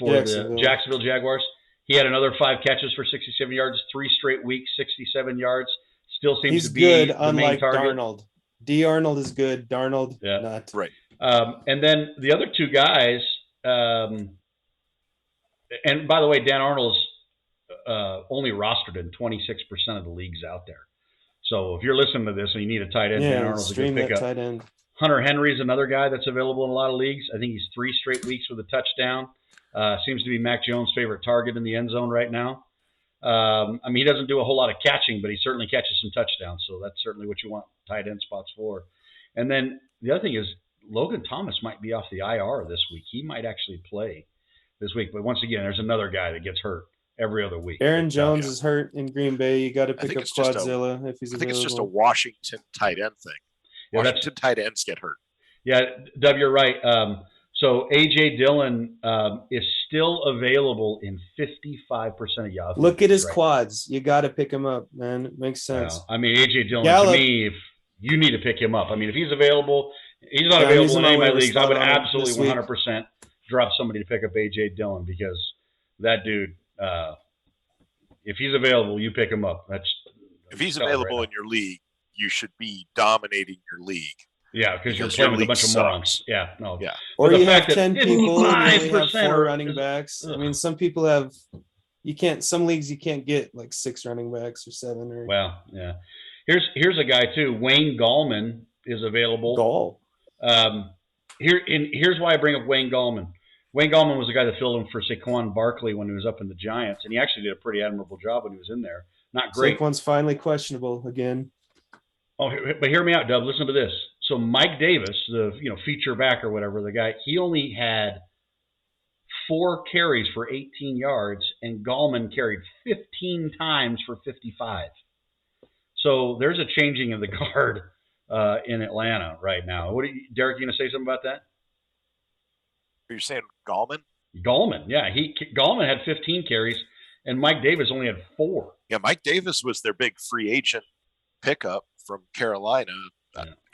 the Jacksonville Jaguars. He had another 5 catches for 67 yards, 3 straight weeks, 67 yards. Still seems to be good, the unlike main target. Darnold. D. Arnold is good. Darnold, not. Right. And then the other two guys, and by the way, Dan Arnold's only rostered in 26% of the leagues out there. So if you're listening to this and you need a tight end, Dan Arnold's a good pickup. Tight end. Hunter Henry's another guy that's available in a lot of leagues. I think he's 3 straight weeks with a touchdown. Seems to be Mac Jones' favorite target in the end zone right now. He doesn't do a whole lot of catching, but he certainly catches some touchdowns. So that's certainly what you want tight end spots for. And then the other thing is Logan Thomas might be off the IR this week. He might actually play this week. But once again, there's another guy that gets hurt every other week. Aaron Jones is hurt in Green Bay. You got to pick up Quadzilla if he's available. I think it's just a Washington tight end thing. Yeah, Washington tight ends get hurt. Yeah, Dub, you're right. So A.J. Dillon is still available in 55% of Yahoo. Look at his quads. You got to pick him up, man. It makes sense. Yeah. A.J. Dillon, to me, if you need to pick him up. If he's available, he's not available in any of my leagues. I would absolutely 100% drop somebody to pick up A.J. Dillon because that dude, if he's available, you pick him up. If he's available in your league, you should be dominating your league. Yeah, because you're playing with a bunch of morons. Yeah, no. Yeah. Or you have 10 people and you only have 5% 4 running backs. Some people have some leagues you can't get like 6 running backs or 7 or Well, yeah. Here's a guy too. Wayne Gallman is available. Here's why I bring up Wayne Gallman. Wayne Gallman was the guy that filled in for Saquon Barkley when he was up in the Giants, and he actually did a pretty admirable job when he was in there. Not great. Saquon's finally questionable again. Oh, but hear me out, Dub. Listen to this. So Mike Davis, the feature back or whatever, the guy, he only had 4 carries for 18 yards, and Gallman carried 15 times for 55. So there's a changing of the guard in Atlanta right now. Derek, you going to say something about that? Are you saying Gallman? Gallman, yeah. Gallman had 15 carries, and Mike Davis only had 4. Yeah, Mike Davis was their big free agent pickup from Carolina.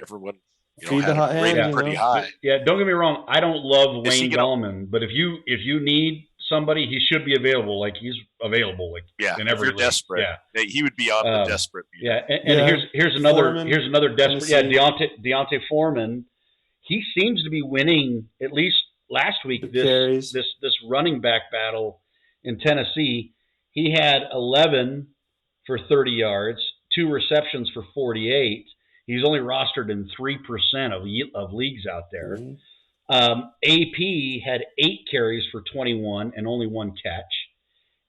Everyone had rated pretty high. Yeah, don't get me wrong. I don't love Wayne Gallman, but if you need somebody, he should be available. Like he's available. Like in every if you're desperate, he would be on the desperate. Yeah, and here's another desperate. Yeah, Deontay Foreman. He seems to be winning at least last week. This running back battle in Tennessee. He had 11 for 30 yards, 2 receptions for 48. He's only rostered in 3% of leagues out there. Mm-hmm. AP had 8 carries for 21 and only 1 catch.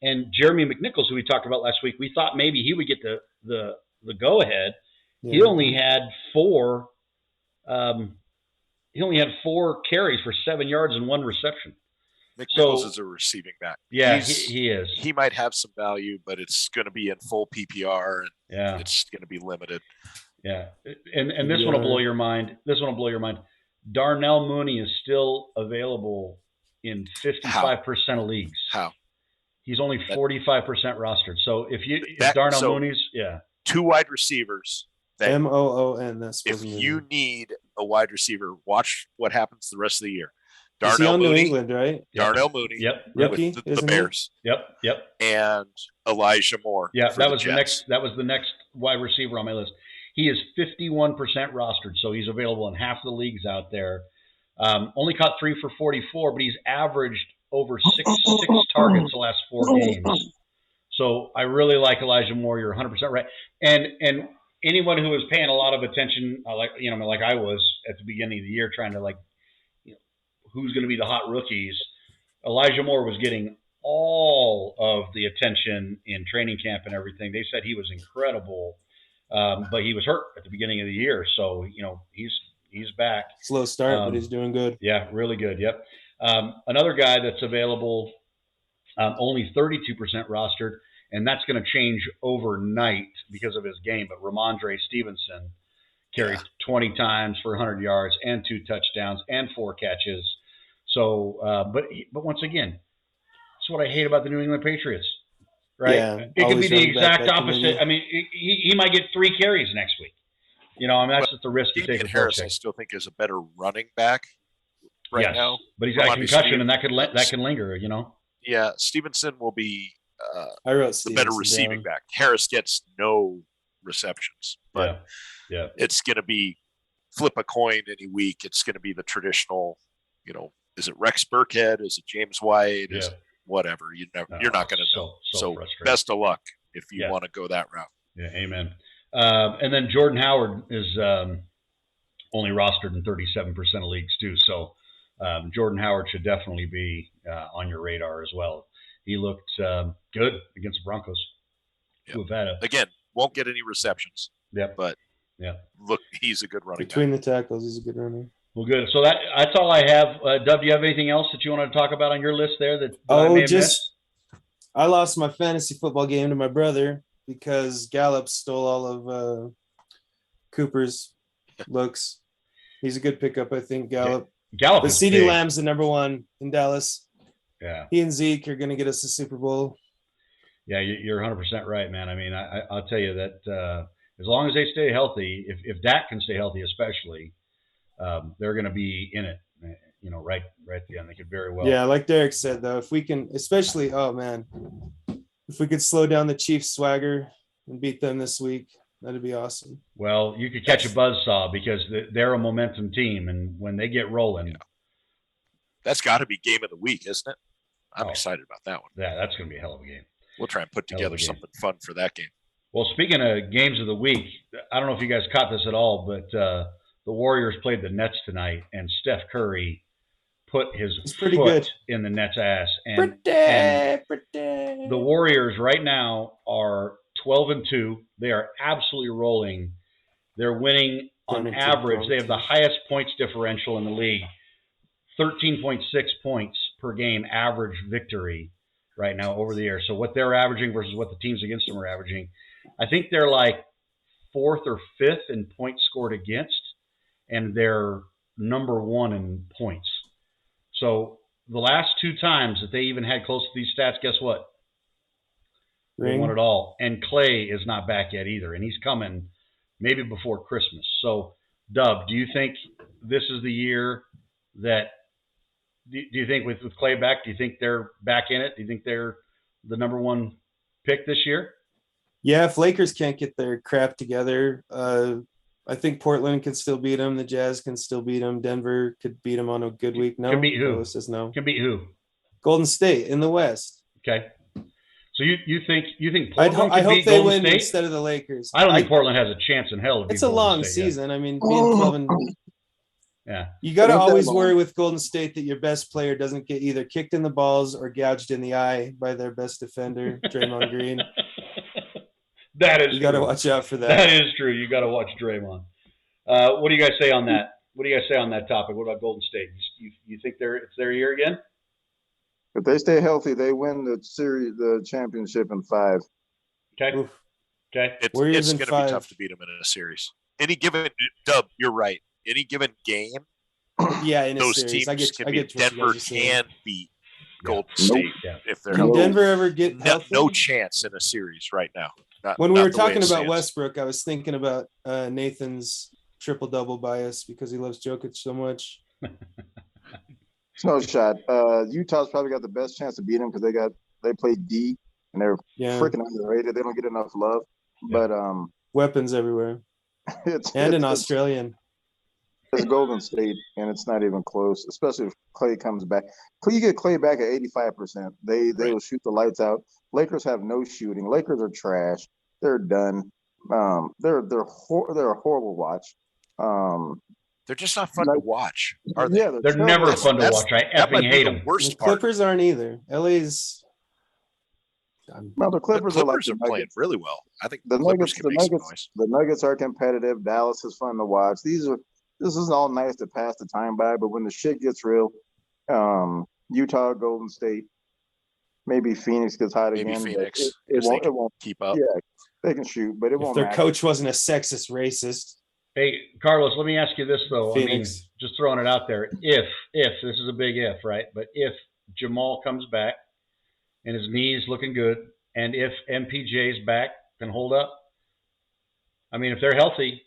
And Jeremy McNichols, who we talked about last week, we thought maybe he would get the go-ahead. Yeah. He only had 4 carries for 7 yards and 1 reception. McNichols is a receiving back. Yeah, he is. He might have some value, but it's going to be in full PPR, and it's going to be limited. Yeah, and this one will blow your mind. Darnell Mooney is still available in 55% of leagues. How? He's only 45% rostered. So if Darnell Mooney's 2 wide receivers. MOON. That's if you need a wide receiver, watch what happens the rest of the year. Darnell Mooney, New England, right? Darnell Mooney. Yep. Rookie, with the Bears. Yep. And Elijah Moore. Yeah, that was the next wide receiver on my list. He is 51% rostered, so he's available in half the leagues out there. Only caught 3 for 44, but he's averaged over six targets the last 4 games. So I really like Elijah Moore. You're 100% right. And anyone who was paying a lot of attention, like I was at the beginning of the year, trying to who's going to be the hot rookies. Elijah Moore was getting all of the attention in training camp and everything. They said he was incredible, but he was hurt at the beginning of the year. So, he's back. Slow start, but he's doing good. Yeah, really good. Yep. Another guy that's available, only 32% rostered, and that's going to change overnight because of his game. But Randre Stevenson carried 20 times for 100 yards and 2 touchdowns and 4 catches. So, but once again, that's what I hate about the New England Patriots, right? Yeah, it could be always the running back exact by committee. opposite. I mean, he might get 3 carries next week. That's just the risk you take. Damian Harris, I still think, is a better running back right now. But he's got a concussion, and that can linger. Yeah, Stevenson will be I wrote the better receiving back. Harris gets no receptions, but it's going to be flip a coin any week. It's going to be the traditional, is it Rex Burkhead? Is it James White? Is it whatever? You're not going to know. So best of luck if you want to go that route. Yeah, amen. And then Jordan Howard is only rostered in 37% of leagues too. So Jordan Howard should definitely be on your radar as well. He looked good against the Broncos. Yep. Again, won't get any receptions. Yep. But look, he's a good running between back. the tackles. He's a good runner. Well, good. So that's all I have. Dub, do you have anything else that you want to talk about on your list there that I may have missed? I lost my fantasy football game to my brother because Gallup stole all of Cooper's looks. He's a good pickup, I think, Gallup. Gallup. But CeeDee Lamb's the number 1 in Dallas. Yeah. He and Zeke are going to get us the Super Bowl. Yeah, you're 100% right, man. I mean, I'll tell you that as long as they stay healthy, if Dak can stay healthy especially, they're going to be in it, right at the end. They could very well. Yeah, like Derek said, though, if we can, especially, if we could slow down the Chiefs' swagger and beat them this week, that'd be awesome. Well, you could catch a buzzsaw because they're a momentum team, and when they get rolling. That's got to be game of the week, isn't it? I'm excited about that one. Yeah, that's going to be a hell of a game. We'll try and put together something fun for that game. Well, speaking of games of the week, I don't know if you guys caught this at all, but the Warriors played the Nets tonight, and Steph Curry put his foot in the Nets' ass. And the Warriors right now are 12-2. They are absolutely rolling. They're winning on average. They have the highest points differential in the league, 13.6 points per game average victory right now over the air. So what they're averaging versus what the teams against them are averaging, I think they're like 4th or 5th in points scored against, and they're number 1 in points. So the last 2 times that they even had close to these stats, guess what? They won it all. And Clay is not back yet either, and he's coming maybe before Christmas. So, Dub, do you think this is the year that do you think with Clay back, do you think they're back in it? Do you think they're the number 1 pick this year? Yeah, if Lakers can't get their crap together, I think Portland can still beat them. The Jazz can still beat them. Denver could beat them on a good week. No, can beat who? Says no. Can beat who? Golden State in the West. Okay. So you think Portland I hope beat they Golden win State? Instead of the Lakers. I don't think Portland has a chance in hell. It's a long season. I mean, being 12 and yeah, you got to always worry with Golden State that your best player doesn't get either kicked in the balls or gouged in the eye by their best defender, Draymond Green. That is. You got to watch out for that. That is true. You got to watch Draymond. What do you guys say on that? What do you guys say on that topic? What about Golden State? You think it's their year again? If they stay healthy, they win the championship in 5. Okay. Oof. Okay. It's going to be tough to beat them in a series. Any given Dub, you're right. Any given game, in those series. teams can beat. Denver can beat Golden State if they're Can healthy. Denver ever get healthy? No chance in a series right now. When we were talking about Westbrook, I was thinking about Nathan's triple-double bias because he loves Jokic so much. It's no shot. Utah's probably got the best chance to beat him because they play D and they're freaking underrated. They don't get enough love. Yeah. But weapons everywhere. It's an Australian. It's Golden State, and it's not even close. Especially if Clay comes back. You get Clay back at 85%. They will shoot the lights out. Lakers have no shooting. Lakers are trash. They're done. They're a horrible watch. They're just not fun to watch, are they? Yeah, they're never fun to watch. I effing hate them. The Clippers aren't either. LA's Well, the Clippers, the are, like Clippers are playing really well. I think the Clippers Nuggets. can The make some Nuggets. noise. The Nuggets are competitive. Dallas is fun to watch. This is all nice to pass the time by, but when the shit gets real, Utah, Golden State, maybe Phoenix gets hot Maybe again. Phoenix, It won't. It won't keep up. Yeah, they can shoot, but it If won't their matter. coach wasn't a sexist racist. Hey, Carlos, let me ask you this though. Phoenix. I mean, just throwing it out there. If this is a big if, right? But if Jamal comes back and his knee's looking good, and if MPJ's back can hold up, I mean, if they're healthy,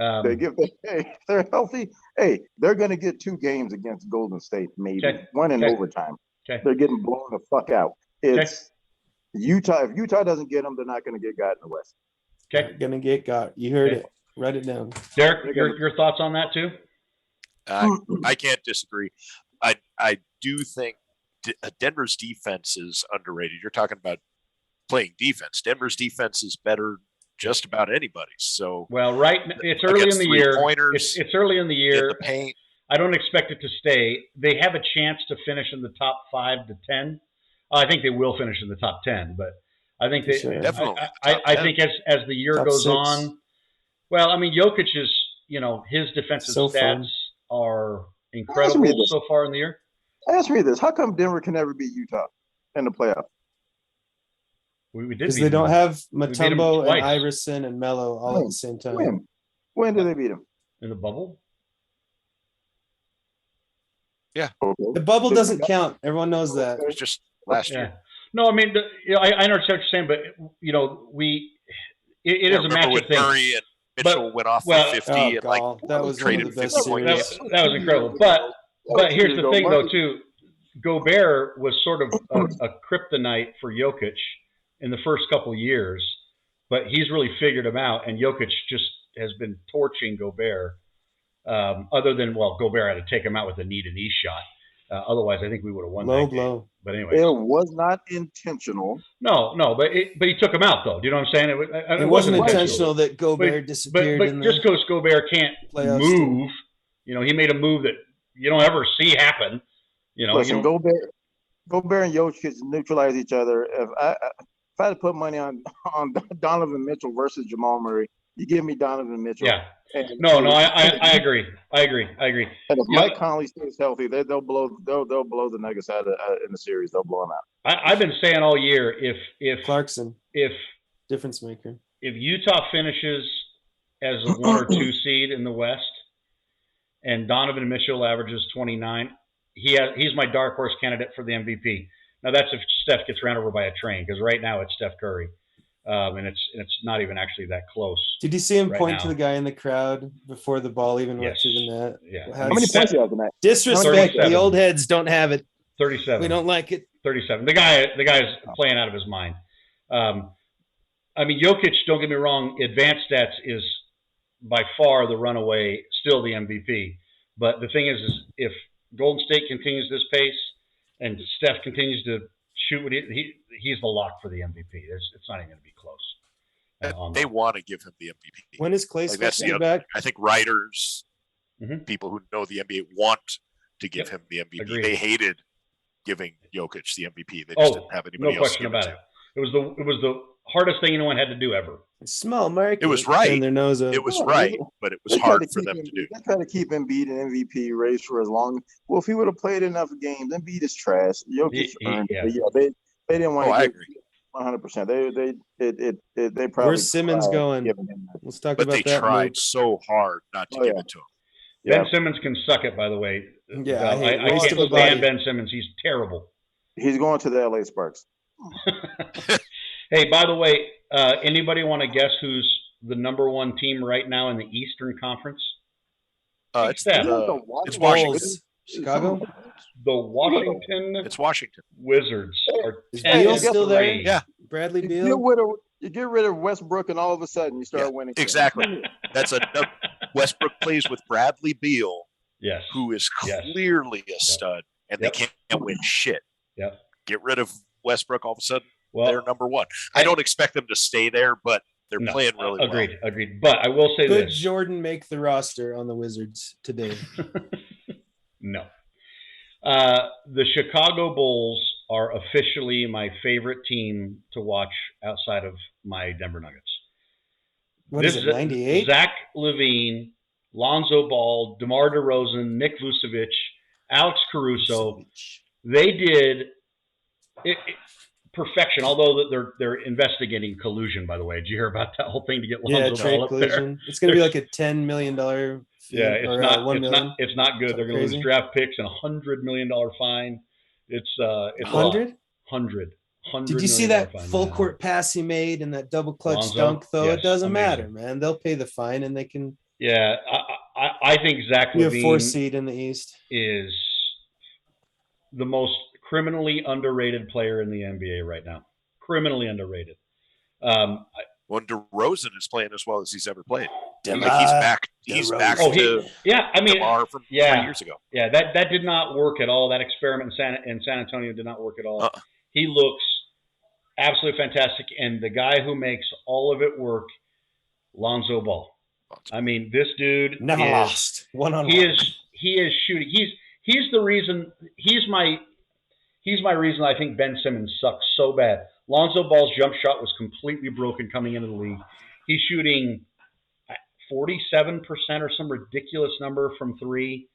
If they're healthy, hey, they're going to get 2 games against Golden State, maybe one in overtime. Okay. They're getting blown the fuck out. It's Utah. If Utah doesn't get them, they're not going to get got in the West. Okay, Gonna get got. You heard it. Write it down. Derek, your thoughts on that too? I can't disagree. I do think Denver's defense is underrated. You're talking about playing defense. Denver's defense is better just about anybody's. So well, it's early in the year. It's early in the year. In the paint. I don't expect it to stay. They have a chance to finish in the top 5 to 10. I think they will finish in the top 10, but I think they definitely. I think as the year goes on. Well, I mean, Jokic is, his defensive stats are incredible so far in the year. Ask me this: how come Denver can never beat Utah in the playoff? We did because they don't have Mutombo and Iverson and Melo all at the same time. When did they beat him? In the bubble? Yeah. Okay. The bubble doesn't count. Everyone knows that. It was just last year. No, I mean, I understand what you're saying, but it is a matchup thing. Murray and Mitchell went off for 50 and that was one of the best series. That was incredible. But here's the thing, though, too. Gobert was sort of a kryptonite for Jokic in the first couple of years, but he's really figured him out, and Jokic just has been torching Gobert. Other than, Gobert had to take him out with a knee-to-knee shot. Otherwise, I think we would have won that game. But anyway, it was not intentional. No, but he took him out, though. Do you know what I'm saying? It wasn't intentional that Gobert disappeared. But just because Gobert can't move, he made a move that you don't ever see happen. Listen, Gobert and Jokic neutralize each other. If I had to put money on Donovan Mitchell versus Jamal Murray, you give me Donovan Mitchell. Yeah. I agree. I agree. And if Mike Conley stays healthy, they'll blow the Nuggets out in the series. They'll blow them out. I've been saying all year if Clarkson, if difference maker, if Utah finishes as a 1 or 2 seed in the West, and Donovan Mitchell averages 29, he's my dark horse candidate for the MVP. Now that's if Steph gets ran over by a train, because right now it's Steph Curry. And it's not even actually that close. Did you see him point to the guy in the crowd before the ball even went through the net? Yeah. How many points you have tonight? Disrespect. The old heads don't have it. 37. We don't like it. 37. The guy's playing out of his mind. I mean, Jokic, don't get me wrong, advanced stats is by far the runaway, still the MVP. But the thing is if Golden State continues this pace and Steph continues to shoot what he's the lock for the MVP. It's not even going to be close. They want to give him the MVP. When is Clay back? I think writers, people who know the NBA, want to give him the MVP. Agreed. They hated giving Jokic the MVP. They just didn't have anybody else. No question about it. It was the hardest thing anyone had to do ever. Small market. It was right. Their nose up. It was right, but it was hard for them to do. They try to keep Embiid in MVP race for as long. Well, if he would have played enough games, Embiid is trash. Jokic earned it. They didn't want to. I agree. 100%. They probably. Where's Simmons going? Let's talk about that. But they tried so hard not to give it to him. Ben Simmons can suck it, by the way. Yeah, I can't stand Ben Simmons. He's terrible. He's going to the LA Sparks. Hey, by the way, anybody want to guess who's the number 1 team right now in the Eastern Conference? It's Washington. Chicago? The Washington. It's Washington. Wizards are Is Beal still there? Yeah. Bradley Beal? You get rid of Westbrook, and all of a sudden you start winning. Exactly. That's Westbrook plays with Bradley Beal, who is clearly a stud, and they can't win shit. Yep. Get rid of Westbrook, all of a sudden they're number 1. I don't expect them to stay there, but they're playing really well. Agreed. But I will say this. Could this. Jordan make the roster on the Wizards today? No. The Chicago Bulls are officially my favorite team to watch outside of my Denver Nuggets. What is it, 98? Zach LaVine, Lonzo Ball, DeMar DeRozan, Nick Vucevic, Alex Caruso. They did perfection, although they're investigating collusion, by the way. Did you hear about that whole thing to get Lonzo Ball up collusion. there? It's going to be like a $10 million fee. Yeah, it's not $1 million. It's not good. They're going to lose draft picks and $100 million fine. It's 100. Did you see that full court pass he made and that double clutch dunk? Though it doesn't matter, man. They'll pay the fine and they can. Yeah, I think Zach LaVine, 4 seed in the East, is the most criminally underrated player in the NBA right now. Criminally underrated. When DeRozan is playing as well as he's ever played, he's back. He's back. I mean, DeMar from 3 years ago. Yeah, that did not work at all. That experiment in San Antonio did not work at all. He looks absolutely fantastic, and the guy who makes all of it work, Lonzo Ball. I mean, this dude never lost one-on-one. He is shooting. He's the reason. He's my reason. I think Ben Simmons sucks so bad. Lonzo Ball's jump shot was completely broken coming into the league. He's shooting 47% or some ridiculous number from 3.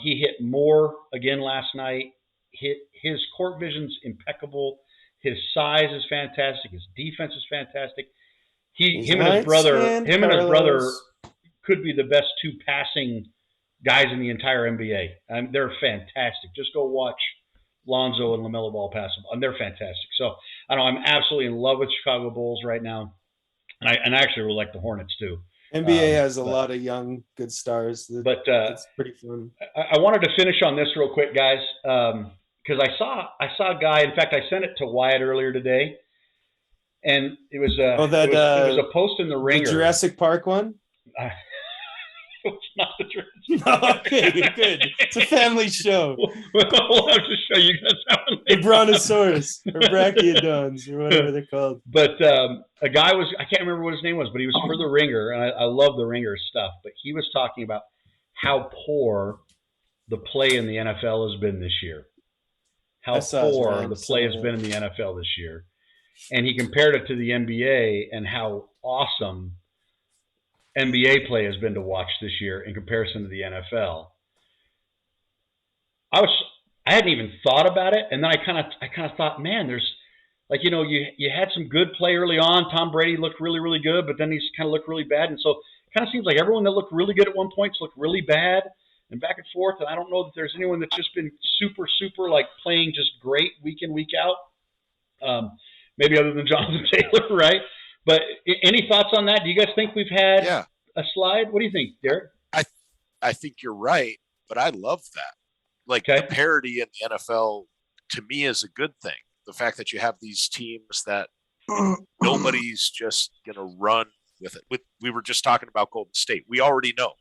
He hit more again last night. His court vision's impeccable. His size is fantastic. His defense is fantastic. Him and his brother could be the best 2 passing guys in the entire NBA. They're fantastic. Just go watch Lonzo and LaMelo Ball pass them. And they're fantastic. So I know I'm absolutely in love with Chicago Bulls right now. And I actually really like the Hornets too. NBA has a lot of young, good stars. But it's pretty fun. I wanted to finish on this real quick, guys, because I saw a guy. In fact, I sent it to Wyatt earlier today, and it was it was a post in the Ringer. The Jurassic Park one. It's not the Jurassic. Okay, good. It's a family show. We'll have to show you guys that one. The Brontosaurus or Brachiodons or whatever they're called. But a guy I can't remember what his name was, but he was for the Ringer, and I love the Ringer stuff. But he was talking about how poor the play in the NFL has been this year. How poor the play has been in the NFL this year. And he compared it to the NBA and how awesome NBA play has been to watch this year in comparison to the NFL. I hadn't even thought about it, and then I kind of thought, man, there's like, you know, you had some good play early on. Tom Brady looked really, really good, but then he's kind of looked really bad, and so it kind of seems like everyone that looked really good at one point looked really bad, and back and forth. And I don't know that there's anyone that's just been super like playing just great week in, week out. Maybe other than Jonathan Taylor, right? But any thoughts on that? Do you guys think we've had a slide? What do you think, Derek? I think you're right, but I love that. Like the parity in the NFL, to me, is a good thing. The fact that you have these teams that nobody's just going to run with it. We were just talking about Golden State. We already know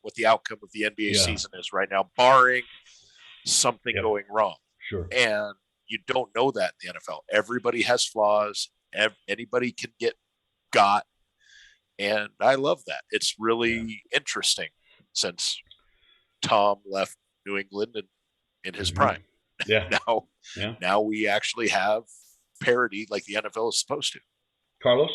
what the outcome of the NBA season is right now, barring something going wrong. Sure. And you don't know that in the NFL. Everybody has flaws. Anybody can get got. And I love that. It's really interesting since Tom left New England in his prime. Yeah. Now we actually have parity like the NFL is supposed to. Carlos?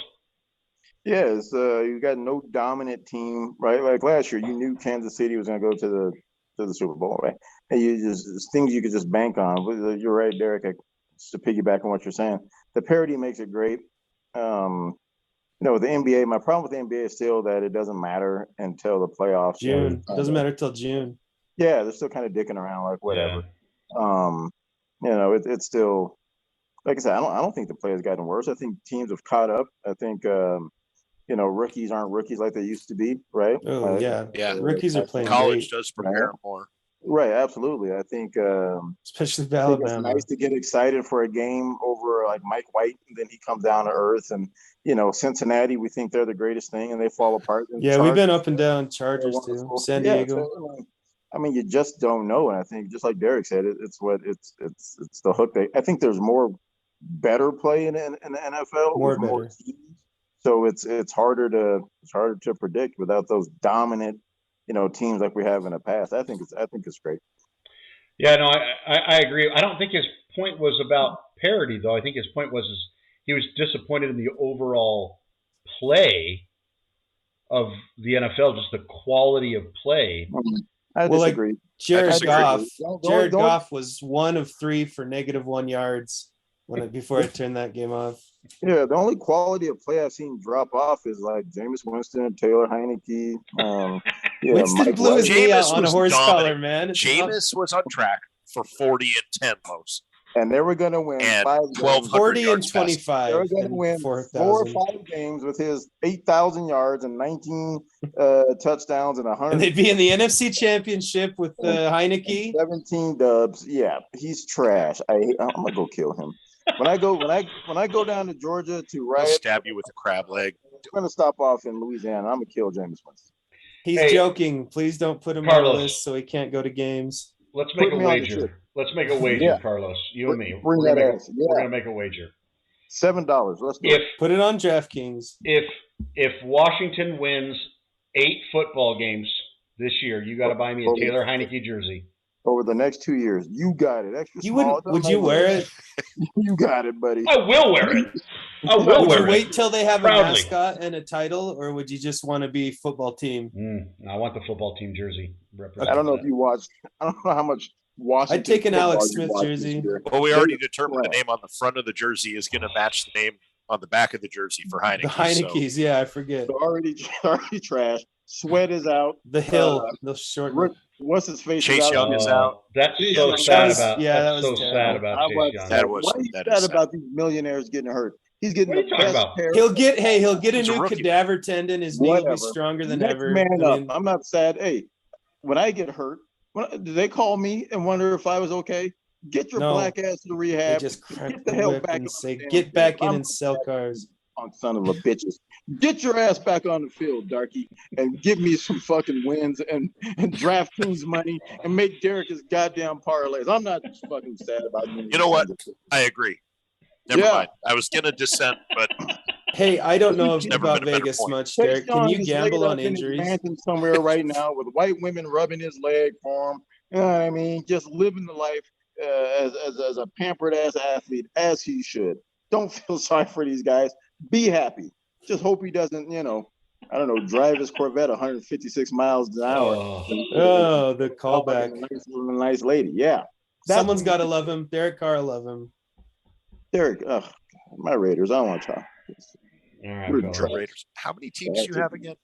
Yes, you got no dominant team, right? Like last year, you knew Kansas City was going to go to the Super Bowl, right? And you just things you could just bank on. But you're right, Derek. Just to piggyback on what you're saying, the parity makes it great. The NBA. My problem with the NBA is still that it doesn't matter until the playoffs. June. It doesn't matter till June. Yeah, they're still kind of dicking around, like whatever. It's still, like I said, I don't think the play has gotten worse. I think teams have caught up. I think rookies aren't rookies like they used to be, right? Oh yeah. Rookies are playing. College does prepare more. Right, absolutely. I think, especially Alabama, it's nice to get excited for a game over like Mike White, and then he comes down to earth. And Cincinnati, we think they're the greatest thing, and they fall apart. Yeah, we've been up and down. Chargers too. San Diego. I mean, you just don't know, and I think just like Derek said, it's the hook. I think there's more better play in the NFL. More better. So it's harder to predict without those dominant teams like we have in the past. I think it's great. Yeah, no, I agree. I don't think his point was about parity, though. I think his point was he was disappointed in the overall play of the NFL, just the quality of play. I disagree. Jared Goff. Jared Don't- Goff was 1 of 3 for -1 yards before I turned that game off. Yeah, the only quality of play I've seen drop off is like Jameis Winston and Taylor Heineke. Winston Mike blew his White. knee out Jameis on a was horse dominant. collar, man. Jameis was on track for 40-10 most. And they were going to win And 5 1200 games. 40 and yards passing. 25. They were going to and win 4 or 4,000. 5 games with his 8,000 yards and 19 touchdowns and 100. And they'd be in the NFC Championship with Heineke. 17 dubs. Yeah, he's trash. I'm gonna go kill him. When I go down to Georgia to He'll riot, stab you with a crab leg. I'm gonna stop off in Louisiana. I'm gonna kill Jameis Winston. He's joking. Please don't put him on Carlos. the list so he can't go to games. Let's make Put a me on the wager. ship. Let's make a wager, Yeah. Carlos. You and me. Bring We're that gonna ass. we're Yeah, gonna make a wager. $7. Let's do it. Put it on DraftKings. If Washington wins 8 football games this year, you got to buy me a Taylor Heineke jersey. Over the next 2 years, you got it. Extra You small. wouldn't? Would you wear it? You got it, buddy. I will wear it. I will Would wear you it. wait till they have a Proudly. mascot and a title, or would you just want to be football team? I want the football team jersey. I don't know if you watched. I don't know how much Washington. I'd take an football Alex you Smith watched jersey. this year. Well, we already determined the name on the front of the jersey is going to match the name on the back of the jersey for Heineke. The Heineke's, yeah, I forget. So already trash. Sweat is out. The Hill, the short. What's his face? Chase is out. Young is out. That's Yeah, so that sad was- about. yeah, that's that was so terrible. sad about How Chase about Young. That was- Why are you that sad is about these millionaires getting hurt? He's getting What are the you talking best about? pair. He'll get a He's a new rookie. cadaver tendon. His knee will be Whatever. stronger than Next ever. man I up. mean, I'm not sad. Hey, when I get hurt, do they call me and wonder if I was okay? Get your No. black ass to the they rehab. just crack Get the the hell whip back and on say, the damn "Get back field. in I'm and sell cars." Son of a bitches. Get your ass back on the field, Darky, and give me some fucking wins and DraftKings money and make Derek his goddamn parlays. I'm not fucking sad about you. You know what? I agree. Never Yeah. mind. I was going to dissent, but Hey, I don't know Never about been a better Vegas point. much, Chase Derek. Can Young you is gamble laid on up in his injuries? mansion somewhere right now with white women rubbing his leg for him. You know what I mean? Just living the life as a pampered ass athlete, as he should. Don't feel sorry for these guys. Be happy. Just hope he doesn't, I don't know, drive his Corvette 156 miles an hour. Oh, the callback. Nice lady. Yeah. That's Someone's what- got to love him. Derek Carr, love him. Derek, my Raiders. I don't want to talk. All right, We're fellas. trash. Raiders. How many teams do you have again?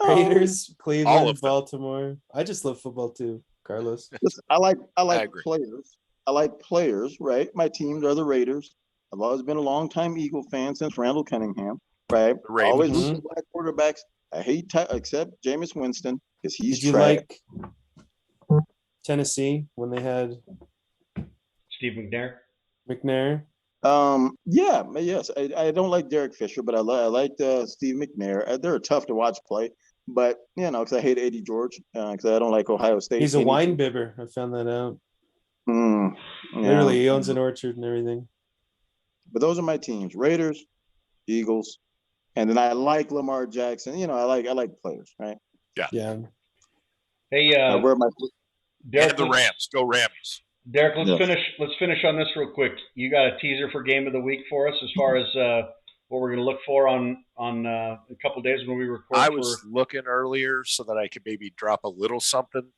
Raiders, All Cleveland, of them. Baltimore. I just love football too, Carlos. Listen, I like agree. players. I like players, right? My teams are the Raiders. I've always been a longtime Eagle fan since Randall Cunningham, right? The Ravens. Always root for black quarterbacks. I hate except Jameis Winston because he's Did you trash. like Tennessee when they had Steve McNair. McNair? Yes. I don't like Derek Fisher, but I like Steve McNair. They're tough to watch play, but because I hate Eddie George because I don't like Ohio State. He's a wine bibber. I found that out. Literally, he owns an orchard and everything. But those are my teams: Raiders, Eagles, and then I like Lamar Jackson. I like players, right? Yeah. Hey, Where am I? Derek, And the Rams. Go Rams. Derek, let's Yes. finish. Let's finish on this real quick. You got a teaser for game of the week for us, as far as what we're going to look for on a couple of days when we record. I was looking earlier so that I could maybe drop a little something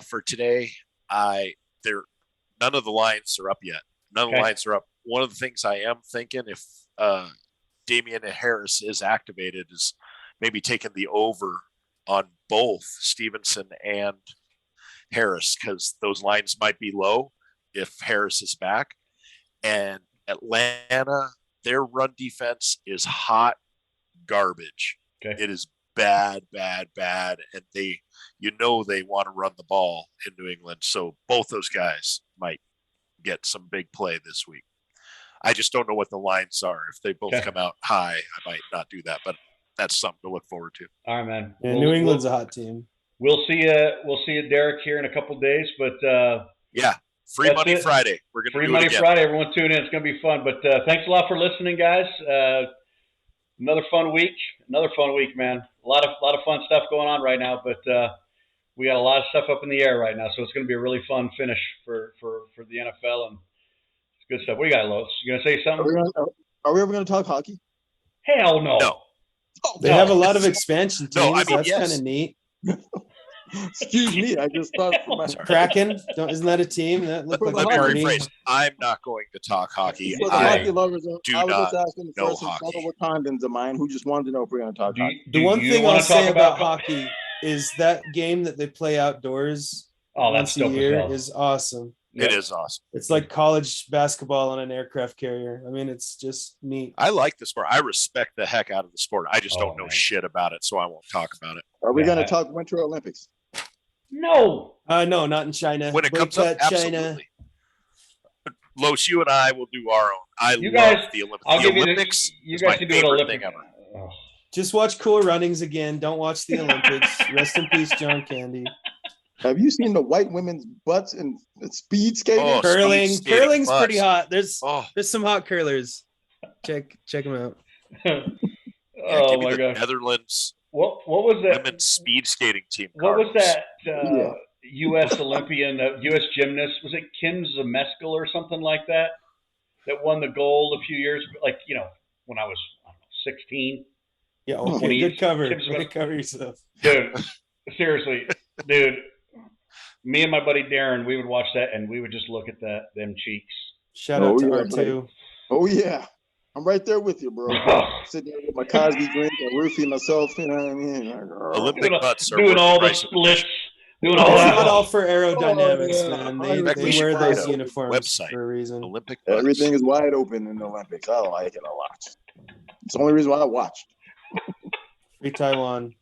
for today. None of the lines are up yet. None of the Okay. lines are up. One of the things I am thinking, if Damian Harris is activated, is maybe taking the over on both Stevenson and Harris, because those lines might be low if Harris is back. And Atlanta, their run defense is hot garbage. Okay. It is bad, and they want to run the ball in New England. So both those guys might get some big play this week. I just don't know what the lines are. If they both Okay. come out high, I might not do that, but that's something to look forward to. All right, man. Yeah, New England's a hot team. We'll see you, Derek, here in a couple of days. But Yeah, free That's money it. Friday. We're gonna Free do Money it again. Friday. Everyone tune in. It's going to be fun. But thanks a lot for listening, guys. Another fun week, man. A lot of fun stuff going on right now. But we got a lot of stuff up in the air right now, so it's going to be a really fun finish for the NFL, and it's good stuff. What do you got, Los? You going to say something? Are we ever going to talk hockey? Hell no. No. They have a lot of expansion teams. No, I mean, that's yes. kind of neat. Excuse me, I just thought for my Kraken, isn't that a team that looked For like the Let a me party? rephrase. I'm not going to talk hockey. For the I hockey lovers, do I was not just asking know for some hockey. fellow Wakandans of mine who just wanted to know if we're going to talk hockey. The one you thing wanna I'll say talk about hockey is that game that they play outdoors Oh, once that's a dope as year hell. is awesome. It is awesome. It's like college basketball on an aircraft carrier. I mean, it's just neat. I like the sport. I respect the heck out of the sport. I just don't know man. shit about it, so I won't talk about it. Are we Yeah, going to talk Winter Olympics? No. No, not in China. When it comes up, Boycott China. absolutely. Los, you and I will do our own. You love guys- the Olympics. I'll The give you Olympics you is guys my can do an favorite Olympic. thing ever. Oh. Just watch Cool Runnings again. Don't watch the Olympics. Rest in peace, John Candy. Have you seen the white women's butts in speed skating? Oh, Curling. speed skating Curling's butts. pretty hot. There's Oh, some hot curlers. Check them out. yeah, Oh give me my the gosh. Netherlands What was that? women's speed skating team. What was Cardinals. that Yeah. U.S. Olympian, U.S. gymnast? Was it Kim Zemeskel or something like that? That won the gold a few years, like, when I was 16. Yeah, Oh, okay. Good cover. Kim's Way to cover yourself. Dude, seriously, dude. Me and my buddy Darren, we would watch that and we would just look at them cheeks. Shout out to yeah, R2. Oh, yeah. I'm right there with you, bro. Sitting there with my Cosby drink and roofing myself, you know what I mean? Like, Olympic butts are doing worth all the the price of splits, admission. doing all It's that. not all for aerodynamics, Oh, yeah. man. In fact, They we should wear try those a uniforms website. for a reason. Olympic butts. Everything is wide open in the Olympics. I like it a lot. It's the only reason why I watch. Free Taiwan.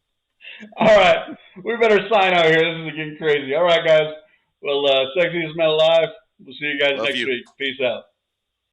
All right, we better sign out here. This is getting crazy. All right, guys. Well, Sexiest Men Alive. We'll see you guys Love next you. week. Peace out.